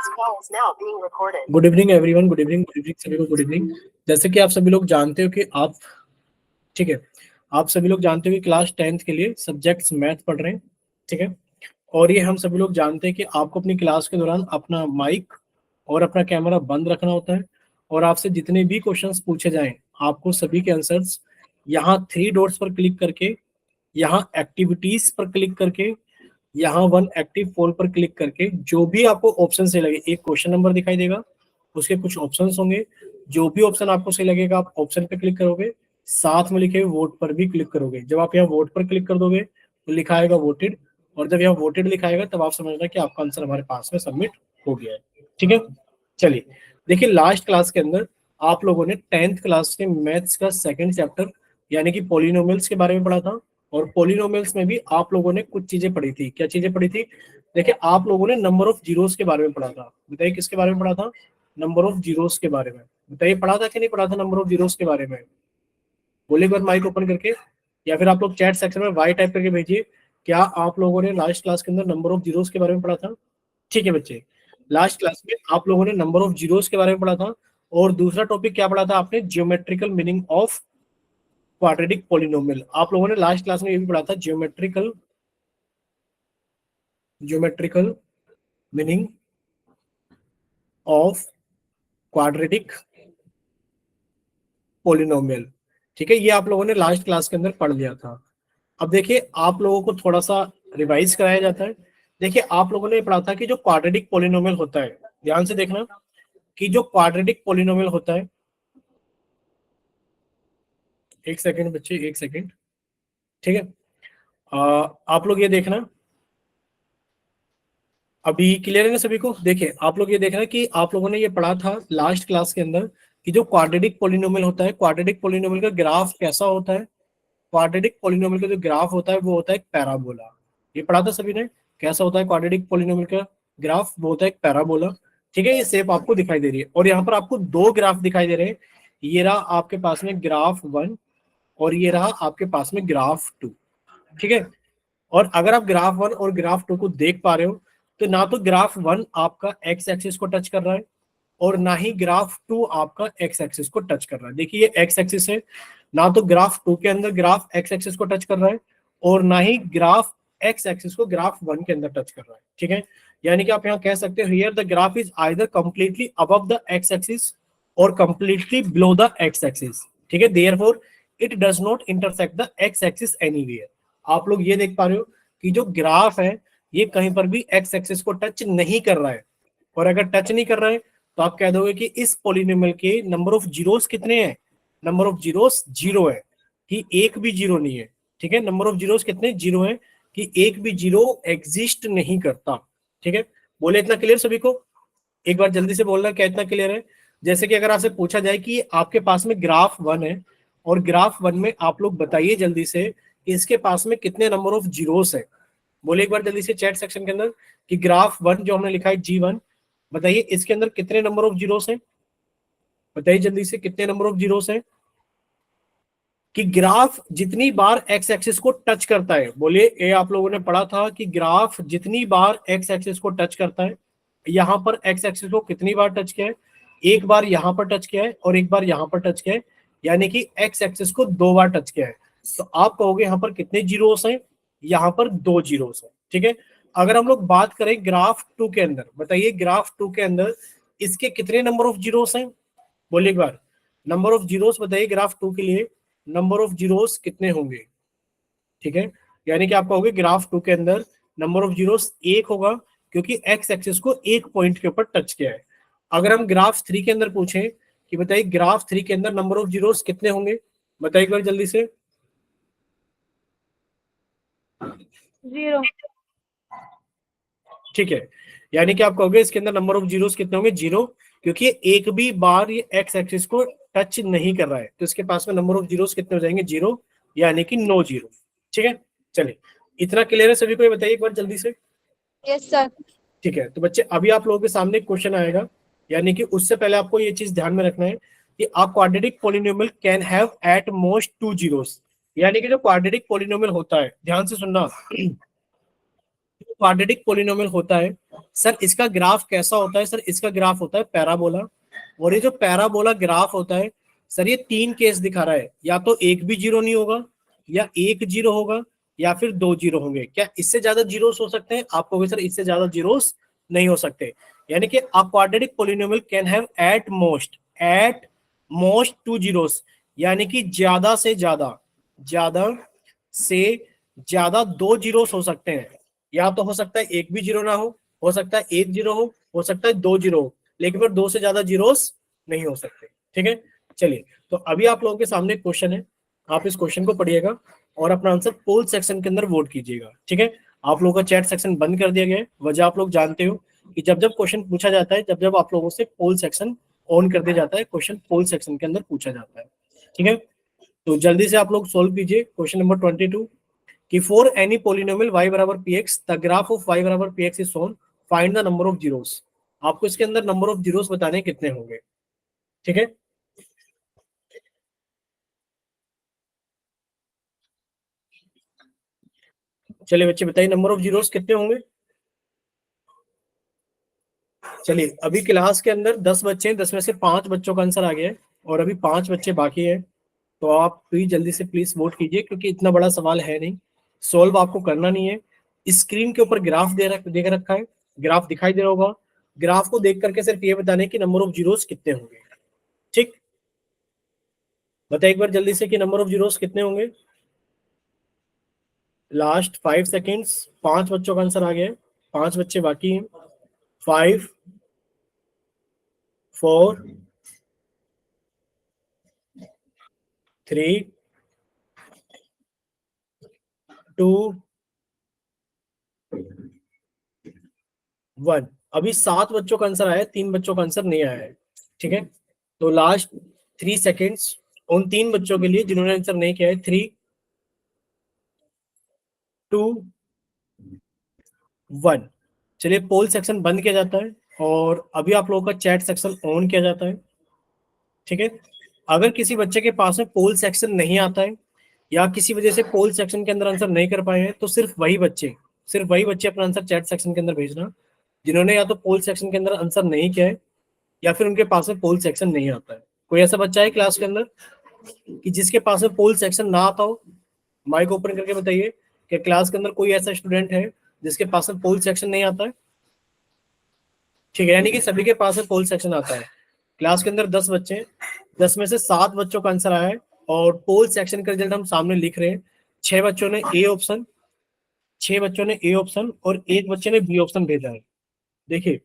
Good evening everyone, good evening सभी को good evening. जैसे कि आप सभी लोग जानते हो कि ठीक है, आप सभी लोग जानते हो कि क्लास 10th के लिए सब्जेक्ट्स मैथ पढ़ रहे हैं, ठीक है। और ये हम सभी लोग जानते हैं कि आपको अपनी क्लास के दौरान अपना माइक और अपना कैमरा बंद रखना होता है, और आपसे जितने भी क्वेश्चंस पूछे जाएं आपको सभी के आंसर्स यहाँ 3 डॉट्स पर क्लिक करके, यहाँ एक्टिविटीज पर क्लिक करके, यहाँ वन एक्टिव पोल पर क्लिक करके, जो भी आपको ऑप्शन से लगे, एक क्वेश्चन नंबर दिखाई देगा, उसके कुछ ऑप्शंस होंगे, जो भी ऑप्शन आपको सही लगेगा आप ऑप्शन पे क्लिक करोगे, साथ में लिखे वोट पर भी क्लिक करोगे। जब आप यहाँ वोट पर क्लिक कर दोगे तो लिखा आएगा वोटेड, और जब यहाँ वोटेड लिखाएगा तब आप समझना कि आपका आंसर हमारे पास में सबमिट हो गया है, ठीक है। चलिए देखिए, लास्ट क्लास के अंदर आप लोगों ने 10th क्लास के मैथ्स का सेकंड चैप्टर यानी कि पॉलिनोमियल्स के बारे में पढ़ा था, और पॉलिनोमियल्स में भी आप लोगों ने कुछ चीजें पढ़ी थी। क्या चीजें पढ़ी थी? देखिए, आप लोगों ने नंबर ऑफ जीरोस के बारे में पढ़ा था। बताइए किसके बारे में पढ़ा था? नंबर ऑफ जीरोस के बारे में। बताइए पढ़ा था कि नहीं पढ़ा था नंबर ऑफ जीरोस के बारे में? बोले एक बार माइक ओपन करके, या फिर आप लोग चैट सेक्शन में वाई टाइप करके भेजिए। क्या आप लोगों ने लास्ट क्लास के अंदर नंबर ऑफ जीरोस के बारे में पढ़ा था? ठीक है बच्चे, लास्ट क्लास में आप लोगों ने नंबर ऑफ जीरोस के बारे में पढ़ा था। और दूसरा टॉपिक क्या पढ़ा था आपने? Geometrical meaning of quadratic polynomial. आप लोगों ने लास्ट क्लास में ये भी पढ़ा था, geometrical meaning of quadratic polynomial, ठीक है। ये आप लोगों ने लास्ट क्लास के अंदर पढ़ लिया था। अब देखिए, आप लोगों को थोड़ा सा रिवाइज कराया जाता है। देखिए, आप लोगों ने पढ़ा था कि जो क्वाड्रेटिक पॉलिनोमियल होता है, ध्यान से देखना कि जो क्वाड्रेटिक पॉलिनोमियल होता है, एक सेकंड बच्चे, एक सेकंड, ठीक है। आप लोग ये देखना, अभी क्लियर है ना सभी को? देखिए आप लोग ये देखना कि आप लोगों ने ये पढ़ा था लास्ट क्लास के अंदर कि जो क्वाड्रेटिक पॉलिनोमियल होता है, क्वाड्रेटिक पॉलिनोमियल का ग्राफ कैसा होता है? क्वाड्रेटिक पॉलिनोमियल का जो ग्राफ होता है वो होता है एक पैराबोला। ये पढ़ा था सभी ने, कैसा होता है क्वाड्रेटिक पॉलिनोमियल का ग्राफ? वो होता है एक पैराबोला, ठीक है। ये शेप आपको दिखाई दे रही है, और यहाँ पर आपको 2 ग्राफ दिखाई दे रहे हैं। ये रहा आपके पास में ग्राफ 1, और ये रहा आपके पास में ग्राफ 2, ठीक है। और अगर आप ग्राफ 1 और ग्राफ 2 को देख पा रहे हो, तो ना तो ग्राफ 1 आपका एक्स एक्सिस को टच कर रहा है, और ना ही ग्राफ 2 आपका एक्स एक्सिस को टच कर रहा है। देखिए ये एक्स एक्सिस है, ना तो ग्राफ 2 के अंदर ग्राफ एक्स एक्सिस को टच कर रहा है, और ना ही ग्राफ एक्स एक्सिस को ग्राफ 1 के अंदर टच कर रहा है, ठीक है। यानी कि आप यहाँ कह सकते हो, here the graph is either completely above the X axis और completely below the X axis, ठीक है। Therefore it does not intersect the X axis anywhere. आप लोग ये देख पा रहे हो कि जो ग्राफ है ये कहीं पर भी एक्स एक्सिस को टच नहीं कर रहा है, और अगर टच नहीं कर रहा है तो आप कह दोगे कि इस पॉलिनोमियल के नंबर ऑफ जीरोस कितने हैं? नंबर ऑफ जीरोस 0 है, कि एक भी जीरो नहीं है, ठीक है। नंबर ऑफ जीरोस कितने? 0 है, कि एक भी जीरो एग्जिस्ट नहीं करता, ठीक है। बोले इतना क्लियर सभी को? एक बार जल्दी से बोलना, क्या इतना क्लियर है? जैसे कि अगर आपसे पूछा जाए कि आपके पास में ग्राफ 1 है, और ग्राफ 1 में आप लोग बताइए जल्दी से कि इसके पास में कितने नंबर ऑफ जीरोस है। बोले एक बार जल्दी से चैट सेक्शन के अंदर कि ग्राफ 1 जो हमने लिखा है G1, बताइए इसके अंदर कितने नंबर ऑफ जीरोस हैं? बताइए जल्दी से कितने नंबर ऑफ जीरोस हैं? कि ग्राफ जितनी बार एक्स एक्सिस को टच करता है, बोलिए ये आप लोगों ने पढ़ा था कि ग्राफ जितनी बार एक्स एक्सिस को टच करता है, यहां पर एक्स एक्सिस को कितनी बार टच किया है? एक बार यहां पर टच किया है और एक बार यहां पर टच किया है, यानी कि एक्स एक्सिस को 2 बार टच किया है। तो आप कहोगे यहां पर कितने जीरोस हैं? यहां पर 2 जीरोस हैं, ठीक है। अगर हम लोग बात करें ग्राफ 2 के अंदर, बताइए ग्राफ 2 के अंदर इसके कितने नंबर ऑफ जीरोस हैं? बोलिए एक बार नंबर ऑफ जीरोस बताइए ग्राफ 2 के लिए, नंबर ऑफ जीरोस कितने होंगे? ठीक है, यानी कि आप कहोगे ग्राफ 2 के अंदर नंबर ऑफ जीरोस 1 होगा, क्योंकि एक्स एक्सिस को एक पॉइंट के ऊपर टच किया है। अगर हम ग्राफ 3 के अंदर पूछें कि बताइए ग्राफ 3 के अंदर नंबर ऑफ जीरोस कितने होंगे, बताइए एक बार जल्दी से। 0। ठीक है, यानी कि आप कहोगे इसके अंदर नंबर ऑफ जीरोस कितने होंगे? 0, क्योंकि एक भी बार ये एक्स एक्सिस को टच नहीं कर रहा है, तो इसके पास में नंबर ऑफ जीरोस कितने हो जाएंगे? 0, यानी कि 9 जीरो, ठीक है। चलिए इतना क्लियर है सभी को? ये बताइए एक बार जल्दी से। Yes sir. ठीक है, तो बच्चे अभी आप लोगों के सामने क्वेश्चन आएगा, यानी कि उससे पहले आपको ये चीज ध्यान में रखना है कि a quadratic polynomial can have at most 2 zeros. यानी कि जो क्वाड्रेटिक पॉलिनोमियल होता है, ध्यान से सुनना, क्वाड्रेटिक पोलिनोमियल होता है सर, इसका ग्राफ कैसा होता है सर, इसका ग्राफ होता है पैराबोला। और ये जो पैराबोला ग्राफ होता है सर, ये तीन केस दिखा रहा है, या तो एक भी जीरो नहीं होगा, या एक जीरो होगा, या फिर दो जीरो होंगे। क्या इससे ज्यादा जीरोस हो सकते हैं? आप कहोगे सर इससे ज्यादा जीरोस नहीं हो सकते। यानी कि a quadratic polynomial can have at most two zeros, यानी कि ज्यादा से ज्यादा दो जीरोस हो सकते हैं। या तो हो सकता है एक भी जीरो ना हो सकता है एक जीरो हो सकता है दो जीरो हो, लेकिन फिर दो से ज्यादा जीरोस नहीं हो सकते। ठीक है, चलिए, तो अभी आप लोगों के सामने क्वेश्चन है, आप इस क्वेश्चन को पढ़िएगा और अपना आंसर पोल सेक्शन के अंदर वोट कीजिएगा। ठीक है, आप लोगों का चैट सेक्शन बंद कर दिया गया है। वजह आप लोग जानते हो कि जब जब क्वेश्चन पूछा जाता है, जब जब आप लोगों से पोल सेक्शन ऑन कर दिया जाता है, क्वेश्चन पोल सेक्शन के अंदर पूछा जाता है। ठीक है, तो जल्दी से आप लोग सोल्व कीजिए क्वेश्चन नंबर 22 कि फॉर एनी पोलिनोमियल y बराबर px the graph of y बराबर px is shown, find the number of zeros. आपको इसके अंदर नंबर ऑफ जीरोस बताने कितने होंगे। ठीक है, चलिए बच्चे बताइए नंबर ऑफ जीरोस कितने होंगे। चलिए, अभी क्लास के अंदर 10 बच्चे हैं, 10 में से 5 बच्चों का आंसर आ गया है और अभी 5 बच्चे बाकी है। तो आप प्लीज जल्दी से प्लीज वोट कीजिए, क्योंकि इतना बड़ा सवाल है नहीं, सोल्व आपको करना नहीं है। स्क्रीन के ऊपर ग्राफ दे रखा है, ग्राफ दिखाई दे रहा होगा। ग्राफ को देख करके सिर्फ ये बताने कि नंबर ऑफ जीरोस कितने होंगे। ठीक, बताइए एक बार जल्दी से कि नंबर ऑफ जीरोस कितने होंगे। लास्ट 5 सेकेंड्स, 5 बच्चों का आंसर आ गया है, 5 बच्चे बाकी हैं। 5, 4, 3, 2, 1। अभी 7 बच्चों का आंसर आया है, 3 बच्चों का आंसर नहीं आया है। ठीक है, तो लास्ट 3 सेकेंड्स उन 3 बच्चों के लिए जिन्होंने आंसर नहीं किया है। 3, 2, 1। चलिए, पोल सेक्शन बंद किया जाता है और अभी आप लोगों का चैट सेक्शन ऑन किया जाता है। ठीक है, अगर किसी बच्चे के पास में पोल सेक्शन नहीं आता है, या किसी वजह से पोल सेक्शन के अंदर आंसर नहीं कर पाए हैं, तो सिर्फ वही बच्चे अपना आंसर चैट सेक्शन के अंदर भेजना जिन्होंने या तो पोल सेक्शन के अंदर आंसर नहीं किया है, या फिर उनके पास में पोल सेक्शन नहीं आता है। कोई ऐसा बच्चा है क्लास के अंदर कि जिसके पास में पोल सेक्शन ना आता हो? माइक ओपन करके बताइए कि क्लास के अंदर कोई ऐसा स्टूडेंट है जिसके पास में पोल सेक्शन नहीं आता है। ठीक है, यानी कि सभी के पास में पोल सेक्शन आता है। क्लास के अंदर 10 बच्चे हैं, 10 में से 7 बच्चों का आंसर आया है और पोल सेक्शन का रिजल्ट हम सामने लिख रहे हैं। 6 बच्चों ने ए ऑप्शन, 6 बच्चों ने ए ऑप्शन और एक बच्चे ने बी ऑप्शन भेजा है। देखिए,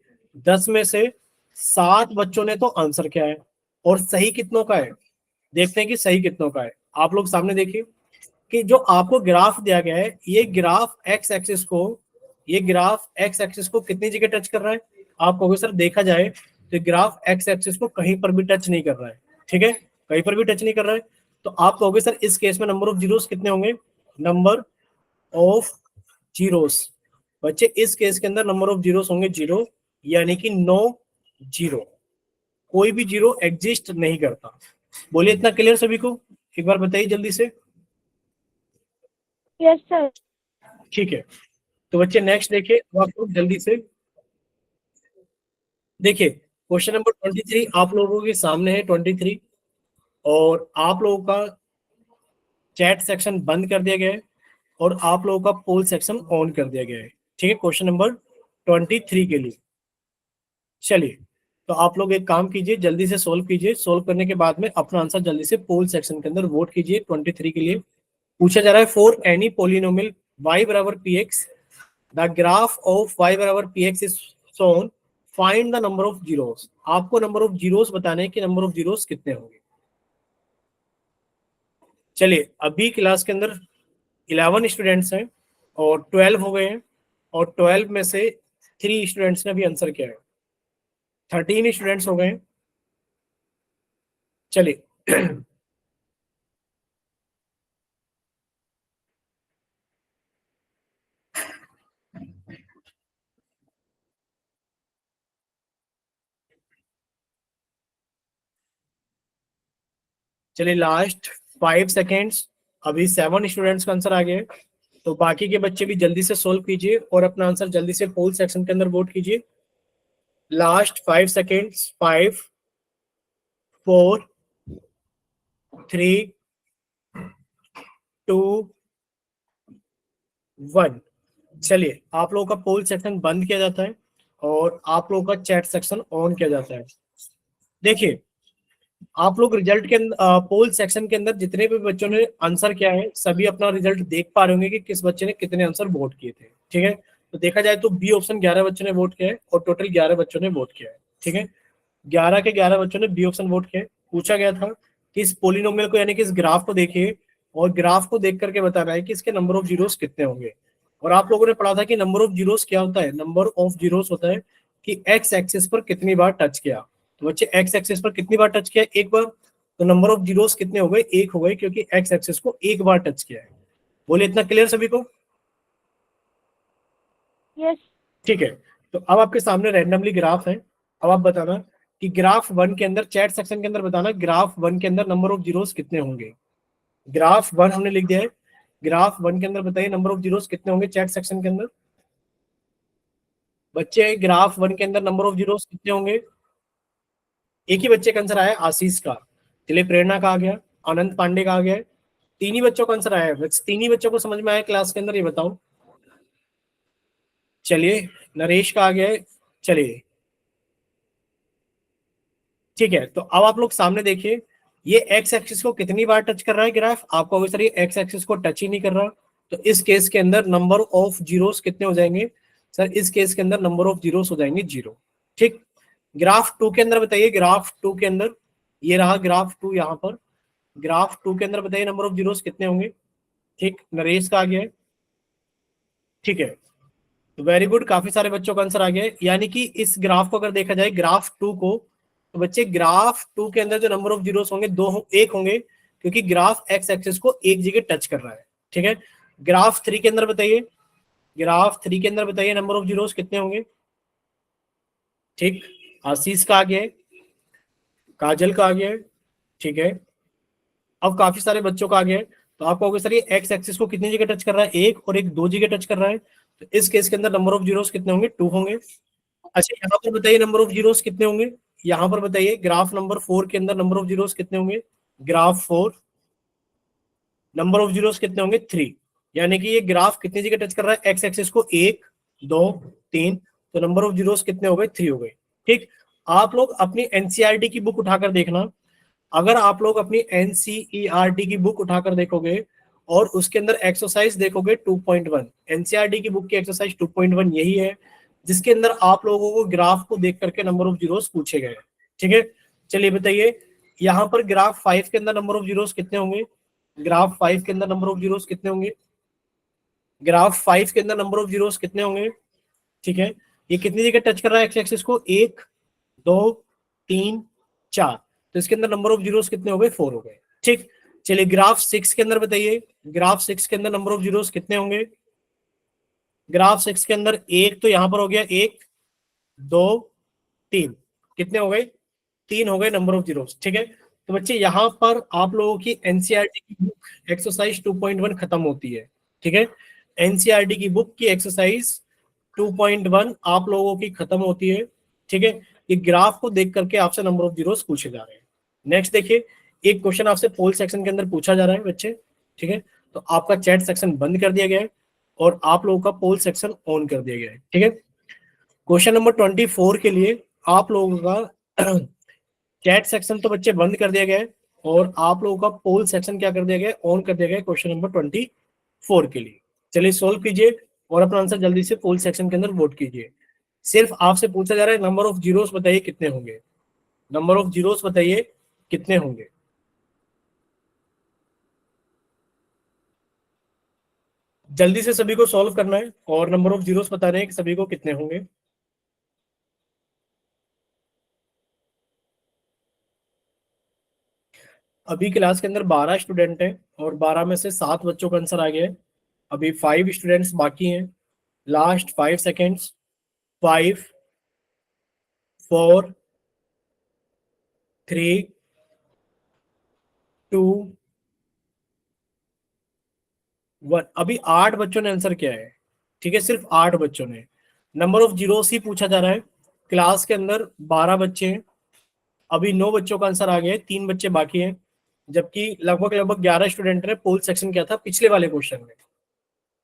10 में से 7 बच्चों ने तो आंसर किया है, और सही कितनों का है देखते हैं कि सही कितनों का है। आप लोग सामने देखिए कि जो आपको ग्राफ दिया गया है, ये ग्राफ एक्स एक्सिस को कितनी जगह टच कर रहा है? आप कहोगे सर देखा जाए तो ग्राफ एक्स एक्सिस को कहीं पर भी टच नहीं कर रहा है। ठीक है, कहीं पर भी टच नहीं कर रहा है, तो आप कहोगे सर इस केस में नंबर ऑफ जीरोस कितने होंगे? नंबर ऑफ जीरोस, बच्चे इस केस के अंदर नंबर ऑफ जीरोस होंगे 0, यानी कि नो जीरो, कोई भी जीरो एग्जिस्ट नहीं करता। बोलिए, इतना क्लियर सभी को? एक बार बताइए जल्दी से। Yes sir. ठीक है, तो बच्चे नेक्स्ट देखिए, अब आप लोग जल्दी से देखिए क्वेश्चन नंबर 23 आप लोगों के सामने है। 23, और आप लोगों का चैट सेक्शन बंद कर दिया गया है और आप लोगों का पोल सेक्शन ऑन कर दिया गया है। ठीक है, क्वेश्चन नंबर 23 के लिए। चलिए, तो आप लोग एक काम कीजिए, जल्दी से सोल्व कीजिए। सोल्व करने के बाद में अपना आंसर जल्दी से पोल सेक्शन के अंदर वोट कीजिए। 23 के लिए पूछा जा रहा है, फॉर एनी पोलिनोमियल y बराबर px the graph of y बराबर px is shown, find the number of zeros. आपको नंबर ऑफ जीरोस बताने कि नंबर ऑफ जीरोस कितने होंगे। चलिए, अभी क्लास के अंदर 11 स्टूडेंट्स हैं और 12 हो गए हैं, और 12 में से 3 स्टूडेंट्स ने भी आंसर किया है, 13 स्टूडेंट्स हो गए हैं। चलिए चलिए, लास्ट 5 सेकेंड्स, अभी 7 स्टूडेंट्स का आंसर आ गया है। तो बाकी के बच्चे भी जल्दी से सोल्व कीजिए और अपना आंसर जल्दी से पोल सेक्शन के अंदर वोट कीजिए। Last 5 seconds, 5, 4, 3, 2, 1। चलिए, आप लोगों का पोल सेक्शन बंद किया जाता है और आप लोगों का चैट सेक्शन ऑन किया जाता है। देखिए, आप लोग रिजल्ट के पोल सेक्शन के अंदर जितने भी बच्चों ने आंसर किया है, सभी अपना रिजल्ट देख पा रहे होंगे कि किस बच्चे ने कितने आंसर वोट किए थे। ठीक है, तो देखा जाए तो बी ऑप्शन 11 बच्चों ने वोट किया है और टोटल 11 बच्चों ने वोट किया है। ठीक है, 11 के 11 बच्चों ने बी ऑप्शन वोट किया है। पूछा गया था कि इस पोलिनोमियल को यानी कि इस ग्राफ को देखिए और ग्राफ को देख करके बताना है कि इसके नंबर ऑफ जीरोस कितने होंगे। और आप लोगों ने पढ़ा था कि नंबर ऑफ जीरोस क्या होता है, नंबर ऑफ जीरोस होता है कि एक्स एक्सिस पर कितनी बार टच किया। तो बच्चे एक्स एक्सिस पर कितनी बार टच किया, एक बार। तो नंबर ऑफ जीरोस कितने हो गए, एक हो गए, क्योंकि एक्स एक्सिस को एक बार टच किया है। बोले, इतना क्लियर सभी को? यस ठीक है, तो अब आपके सामने रैंडमली ग्राफ है। अब आप बताना कि ग्राफ 1 के अंदर, चैट सेक्शन के अंदर बताना ग्राफ 1 के अंदर नंबर ऑफ जीरोस कितने होंगे। ग्राफ 1 हमने लिख दिया है। ग्राफ 1 के अंदर बताइए नंबर ऑफ जीरोस कितने होंगे चैट सेक्शन के अंदर। बच्चे, ग्राफ 1 के अंदर नंबर ऑफ जीरोस कितने होंगे? एक ही बच्चे का आंसर आया, आशीष का। चलिए, प्रेरणा का आ गया, आनंद पांडे का आ गया। तीन ही बच्चों का आंसर आया है। तीन ही बच्चों को समझ में आया क्लास के अंदर, ये बताओ। चलिए, नरेश का आ गया है। चलिए, ठीक है, तो अब आप लोग सामने देखिए, ये एक्स एक्सिस को कितनी बार टच कर रहा है ग्राफ। आपको अगर सर ये एक्स एक्सिस को टच ही नहीं कर रहा, तो इस केस के अंदर नंबर ऑफ जीरोस कितने हो जाएंगे सर? इस केस के अंदर नंबर ऑफ जीरोस हो जाएंगे 0। ठीक, ग्राफ 2 के अंदर बताइए, ग्राफ 2 के अंदर, ये रहा ग्राफ 2 यहाँ पर। ग्राफ 2 के अंदर बताइए नंबर ऑफ जीरोस कितने होंगे। ठीक, नरेश का आ गया है। ठीक है, वेरी गुड, काफी सारे बच्चों का आंसर आ गया है। यानी कि इस ग्राफ को अगर देखा जाए, ग्राफ 2 को, तो बच्चे ग्राफ 2 के अंदर जो नंबर ऑफ जीरोस होंगे एक होंगे, क्योंकि ग्राफ एक्स एक्सिस को एक जगह टच कर रहा है। ठीक है, ग्राफ 3 के अंदर बताइए, ग्राफ 3 के अंदर बताइए नंबर ऑफ जीरोस कितने होंगे। ठीक, आशीष का आ गया है, काजल का आ गया है। ठीक है, अब काफी सारे बच्चों का आ गया है। तो आपको होगा सर ये एक्स एक्सिस को कितनी जगह टच कर रहा है, एक, और एक दो जगह टच कर रहा है। तो इस केस के अंदर नंबर ऑफ जीरोस कितने होंगे, 2 होंगे। अच्छा, यहाँ पर बताइए नंबर ऑफ जीरोस कितने होंगे। यहाँ पर बताइए ग्राफ नंबर 4 के अंदर नंबर ऑफ जीरोस कितने होंगे। ग्राफ 4, नंबर ऑफ जीरोस कितने होंगे, 3। यानी कि ये ग्राफ कितनी जगह टच कर रहा है एक्स एक्सिस को, 1, 2, 3। तो नंबर ऑफ जीरोस कितने हो गए, 3 हो गए। ठीक, आप लोग अपनी एनसीईआरटी की बुक उठाकर देखना। अगर आप लोग अपनी एनसीईआरटी की बुक उठाकर देखोगे और उसके अंदर एक्सरसाइज देखोगे 2.1, एनसीईआरटी की बुक की एक्सरसाइज 2.1 यही है जिसके अंदर आप लोगों को ग्राफ को देख करके नंबर ऑफ जीरोस पूछे गए। ठीक है, चलिए बताइए, यहाँ पर ग्राफ 5 के अंदर नंबर ऑफ जीरोस कितने होंगे। ग्राफ 5 के अंदर नंबर ऑफ जीरोस कितने होंगे। ग्राफ 5 के अंदर नंबर ऑफ जीरोस कितने होंगे। ठीक है, ये कितनी जगह टच कर रहा है एक्स एक्सिस को, 1, 2, 3, 4। तो इसके अंदर नंबर ऑफ जीरोस कितने हो गए, 4 हो गए। ठीक, चलिए ग्राफ 6 के अंदर बताइए, ग्राफ 6 के अंदर नंबर ऑफ जीरोस कितने होंगे। ग्राफ 6 के अंदर एक तो यहां पर हो गया, 1, 2, 3। कितने हो गए, 3 हो गए नंबर ऑफ जीरोस। ठीक है, तो बच्चे यहाँ पर आप लोगों की एनसीईआरटी की बुक एक्सरसाइज 2.1 खत्म होती है। ठीक है, एनसीईआरटी की बुक की एक्सरसाइज 2.1 आप लोगों की खत्म होती है। ठीक है, ये ग्राफ को देख करके आपसे नंबर ऑफ जीरोस पूछे जा रहे हैं। नेक्स्ट देखिए, एक क्वेश्चन आपसे पोल सेक्शन के अंदर पूछा जा रहा है बच्चे। ठीक है, तो आपका चैट सेक्शन बंद कर दिया गया है और आप लोगों का पोल सेक्शन ऑन कर दिया गया है। ठीक है, क्वेश्चन नंबर 24 के लिए आप लोगों का चैट सेक्शन तो बच्चे बंद कर दिया गया है और आप लोगों का पोल सेक्शन क्या कर दिया गया है, ऑन कर दिया गया है क्वेश्चन नंबर 24 के लिए। चलिए सोल्व कीजिए और अपना आंसर जल्दी से पोल सेक्शन के अंदर वोट कीजिए। सिर्फ आपसे पूछा जा रहा है नंबर ऑफ जीरोस बताइए कितने होंगे। नंबर ऑफ जीरोस बताइए कितने होंगे। जल्दी से सभी को सॉल्व करना है और नंबर ऑफ जीरोस बता रहे हैं कि सभी को कितने होंगे। अभी क्लास के अंदर 12 स्टूडेंट हैं और 12 में से 7 बच्चों का आंसर आ गया है। अभी 5 स्टूडेंट्स बाकी हैं। Last 5 seconds, 5, 4, 3, 2, 1। अभी 8 बच्चों ने आंसर किया है, ठीक है, सिर्फ 8 बच्चों ने। नंबर ऑफ जीरोस ही पूछा जा रहा है। क्लास के अंदर 12 बच्चे हैं, अभी 9 बच्चों का आंसर आ गया है, 3 बच्चे बाकी हैं, जबकि लगभग लगभग 11 स्टूडेंट ने पोल सेक्शन किया था पिछले वाले क्वेश्चन में।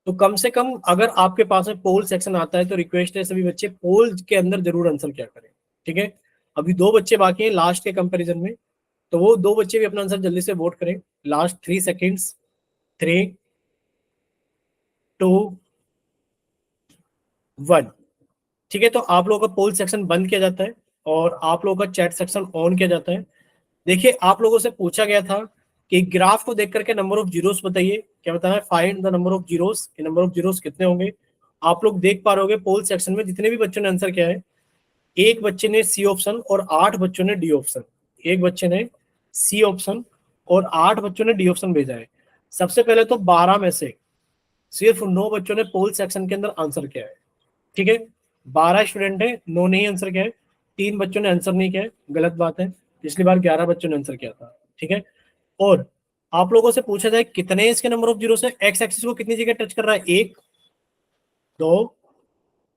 तो कम से कम अगर आपके पास में पोल सेक्शन आता है तो रिक्वेस्ट है सभी बच्चे पोल के अंदर जरूर आंसर किया करें, ठीक है। अभी 2 बच्चे बाकी हैं लास्ट के कंपैरिजन में, तो वो 2 बच्चे भी अपना आंसर जल्दी से वोट करें। Last 3 seconds, 3, 2, 1। ठीक है, तो आप लोगों का पोल सेक्शन बंद किया जाता है और आप लोगों का चैट सेक्शन ऑन किया जाता है। देखिए, आप लोगों से पूछा गया था कि ग्राफ को देख करके नंबर ऑफ जीरोस बताइए। क्या बताना है? Find the number of zeros. Number of zeros कितने होंगे? आप लोग देख पा रहे होगे पोल सेक्शन में जितने भी बच्चों ने आंसर किया है, एक बच्चे ने सी ऑप्शन और 8 बच्चों ने डी ऑप्शन। एक बच्चे ने सी ऑप्शन और 8 बच्चों ने डी ऑप्शन भेजा है। सबसे पहले तो 12 में से सिर्फ 9 बच्चों ने पोल सेक्शन के अंदर आंसर किया है, ठीक है। 12 स्टूडेंट है, 9 ने ही आंसर किया है, 3 बच्चों ने आंसर नहीं किया है, गलत बात है। पिछली बार 11 बच्चों ने आंसर किया था, ठीक है। और आप लोगों से पूछा जाए कितने इसके नंबर ऑफ जीरो से, एक्स एक्सिस को कितनी जगह टच कर रहा है? 1, 2,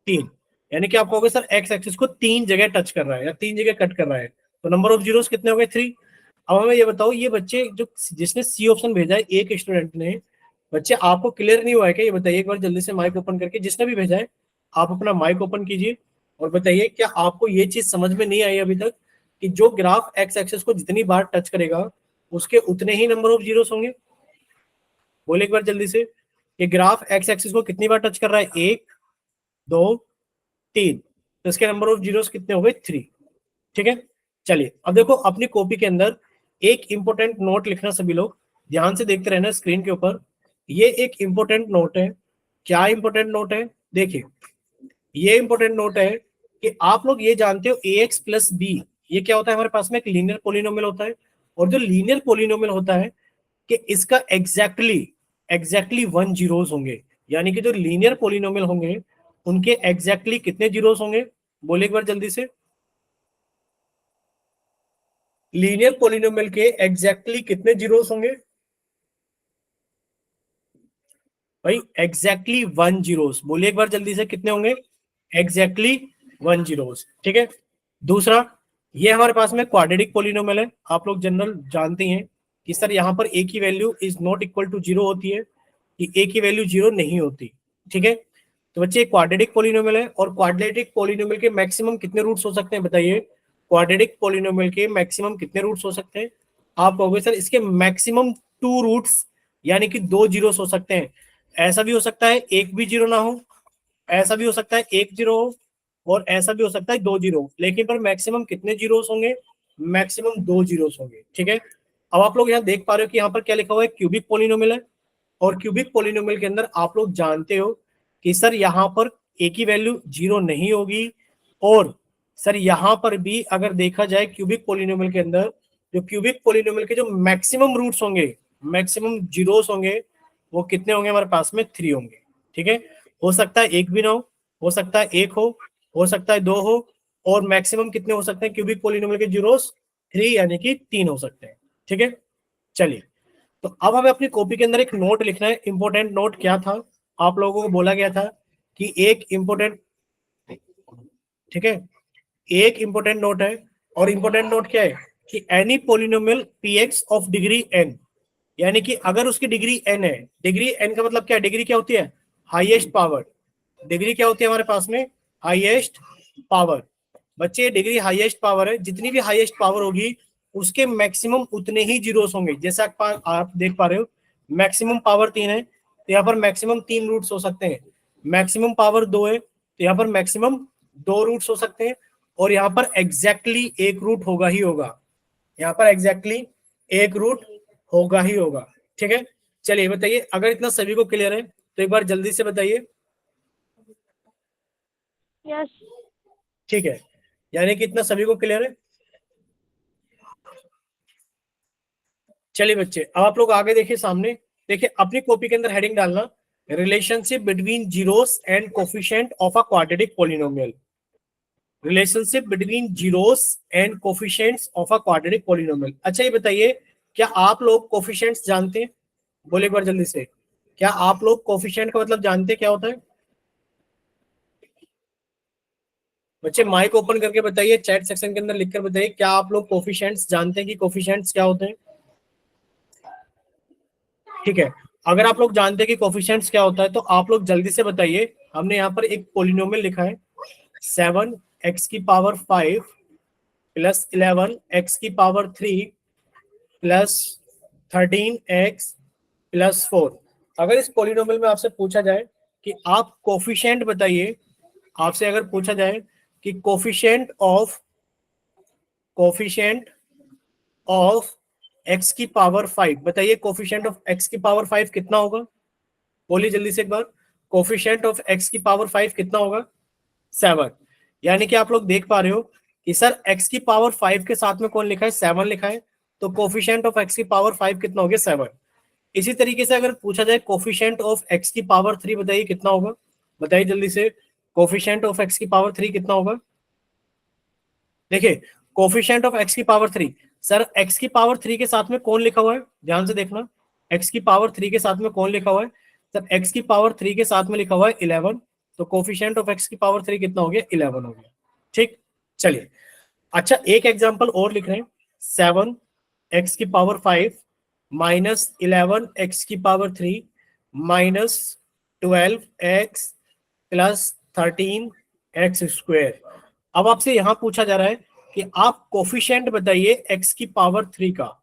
3। यानी कि आप कहोगे सर एक्स एक्सिस को 3 जगह टच कर रहा है या 3 जगह कट कर रहा है, तो नंबर ऑफ जीरोस कितने हो गए? 3। अब हमें ये बताओ, ये बच्चे जो जिसने सी ऑप्शन भेजा है, एक स्टूडेंट ने, बच्चे आपको क्लियर नहीं हुआ है क्या? ये बताइए एक बार जल्दी से माइक ओपन करके, जिसने भी भेजा है आप अपना माइक ओपन कीजिए और बताइए क्या आपको ये चीज समझ में नहीं आई अभी तक कि जो ग्राफ एक्स एक्सिस को जितनी बार टच करेगा उसके उतने ही नंबर ऑफ जीरोस होंगे? बोले एक बार जल्दी से, ये ग्राफ एक्स एक्सिस को कितनी बार टच कर रहा है? 1, 2, 3। तो इसके नंबर ऑफ जीरोस कितने हो गए? 3, ठीक है। चलिए अब देखो अपनी कॉपी के अंदर एक इंपॉर्टेंट नोट लिखना, सभी लोग ध्यान से देखते रहना स्क्रीन के ऊपर। ये एक इंपॉर्टेंट नोट है। क्या इंपॉर्टेंट नोट है? देखिए, ये इंपॉर्टेंट नोट है कि आप लोग ये जानते हो ए एक्स प्लस बी, ये क्या होता है? हमारे पास में एक लीनियर पोलिनोमियल होता है, और जो लीनियर पोलिनोमियल होता है कि इसका एग्जैक्टली 1 जीरोस होंगे। यानी कि जो लीनियर पोलिनोमियल होंगे उनके एग्जैक्टली कितने जीरोस होंगे? बोले एक बार जल्दी से। लीनियर पोलिनोमियल के एग्जैक्टली कितने जीरोस होंगे भाई? Exactly 1 zeros. बोलिए एक बार जल्दी से, कितने होंगे? एग्जैक्टली 1 जीरोस, ठीक है। दूसरा, ये हमारे पास में क्वाड्रेटिक पोलिनोमियल है। आप लोग जनरल जानते हैं कि सर यहाँ पर ए की value is not equal to zero होती है, कि ए की वैल्यू जीरो नहीं होती, ठीक है। तो बच्चे क्वाड्रेटिक पोलिनोमियल है, और क्वाड्रेटिक पोलिनोमियल के मैक्सिमम कितने रूट्स हो सकते हैं? बताइए, क्वाड्रेटिक पोलिनोमियल के मैक्सिमम कितने रूट्स हो सकते हैं? आप कहोगे सर इसके मैक्सिमम 2 रूट्स, यानी कि 2 जीरोस हो सकते हैं। ऐसा भी हो सकता है एक भी जीरो ना हो, ऐसा भी हो सकता है एक जीरो हो, और ऐसा भी हो सकता है 2 जीरो, लेकिन पर मैक्सिमम कितने जीरोस होंगे? मैक्सिमम 2 जीरोस होंगे, ठीक है। अब आप लोग यहाँ देख पा रहे हो कि यहाँ पर क्या लिखा हुआ है? क्यूबिक पोलिनोमियल है, और क्यूबिक पोलिनोमियल के अंदर आप लोग जानते हो कि सर यहाँ पर ए की वैल्यू जीरो नहीं होगी, और सर यहाँ पर भी अगर देखा जाए क्यूबिक पोलिनोमियल के अंदर, जो क्यूबिक पोलिनोमियल के जो मैक्सिमम रूट्स होंगे, मैक्सिमम जीरोस होंगे, वो कितने होंगे? हमारे पास में 3 होंगे, ठीक है। हो सकता है एक भी ना हो सकता है एक हो सकता है 2 हो, और मैक्सिमम कितने हो सकते हैं क्यूबिक पोलिनोमियल के जीरोस? 3, यानी कि 3 हो सकते हैं, ठीक है। चलिए, तो अब हमें अपनी कॉपी के अंदर एक नोट लिखना है। इंपॉर्टेंट नोट क्या था? आप लोगों को बोला गया था कि एक इंपॉर्टेंट, ठीक है, एक इंपॉर्टेंट नोट है, और इंपॉर्टेंट नोट क्या है कि any polynomial P X of degree N, यानी कि अगर उसकी डिग्री एन है, डिग्री एन का मतलब क्या है? डिग्री क्या होती है? Highest power. डिग्री क्या होती है हमारे पास में? Highest power. बच्चे, डिग्री हाईएस्ट पावर है, जितनी भी हाईएस्ट पावर होगी उसके मैक्सिमम उतने ही जीरोस होंगे। जैसा आप देख पा रहे हो, मैक्सिमम पावर 3 है तो यहाँ पर मैक्सिमम 3 रूट्स हो सकते हैं। मैक्सिमम पावर 2 है तो यहाँ पर मैक्सिमम 2 रूट्स हो सकते हैं, और यहाँ पर एग्जैक्टली एक रूट होगा ही होगा। यहाँ पर एग्जैक्टली एक रूट होगा ही होगा, ठीक है। चलिए बताइए, अगर इतना सभी को क्लियर है तो एक बार जल्दी से बताइए। यस। ठीक है, यानी कि इतना सभी को क्लियर है। चलिए बच्चे, अब आप लोग आगे देखिए, सामने देखिए, अपनी कॉपी के अंदर हेडिंग डालना, relationship between zeros and coefficient of a quadratic polynomial. Relationship between zeros and coefficients of a quadratic polynomial. अच्छा ये बताइए, क्या आप लोग कोफिशिएंट्स जानते हैं? बोले एक बार जल्दी से। क्या आप लोग कोफिशिएंट का मतलब जानते हैं क्या होता है? बच्चे माइक ओपन करके बताइए, चैट सेक्शन के अंदर लिखकर बताइए, क्या आप लोग कोफिशिएंट्स जानते हैं कि कोफिशिएंट्स क्या होते हैं? ठीक है, अगर आप लोग जानते हैं कि कोफिशिएंट्स क्या होता है तो आप लोग जल्दी से बताइए। हमने यहाँ पर एक पोलिनोमियल लिखा है 7x⁵ plus 11x⁵ plus 13x+4। अगर इस पोलिनोमियल में आपसे पूछा जाए कि आप कोफिशिएंट बताइए, आपसे अगर पूछा जाए कि कोफिशिएंट ऑफ x⁵ बताइए, कोफिशिएंट ऑफ x⁵ कितना होगा? बोलिए जल्दी से एक बार, कोफिशिएंट ऑफ x⁵ कितना होगा? 7। यानी कि आप लोग देख पा रहे हो कि सर x⁵ के साथ में कौन लिखा है? 7 लिखा है, तो कोफिशिएंट ऑफ x⁵ कितना हो गया? 7। इसी तरीके से अगर पूछा जाए कोफिशिएंट ऑफ x⁵ बताइए कितना होगा? बताइए जल्दी से, कोफिशिएंट ऑफ x⁵ कितना होगा? देखिए, coefficient of x⁵, sir x⁵ के साथ में कौन लिखा हुआ है? ध्यान से देखना, x⁵ के साथ में कौन लिखा हुआ है? सर x⁵ के साथ में लिखा हुआ है 11, तो कोफिशिएंट ऑफ x⁵ कितना हो गया? 11 हो गया। ठीक, चलिए, अच्छा एक एग्जांपल और लिख रहे हैं, 7x⁵ minus 11x⁵ minus 12x plus 13x²। अब आपसे यहां पूछा जा रहा है कि आप कोफिशिएंट बताइए x⁵ का,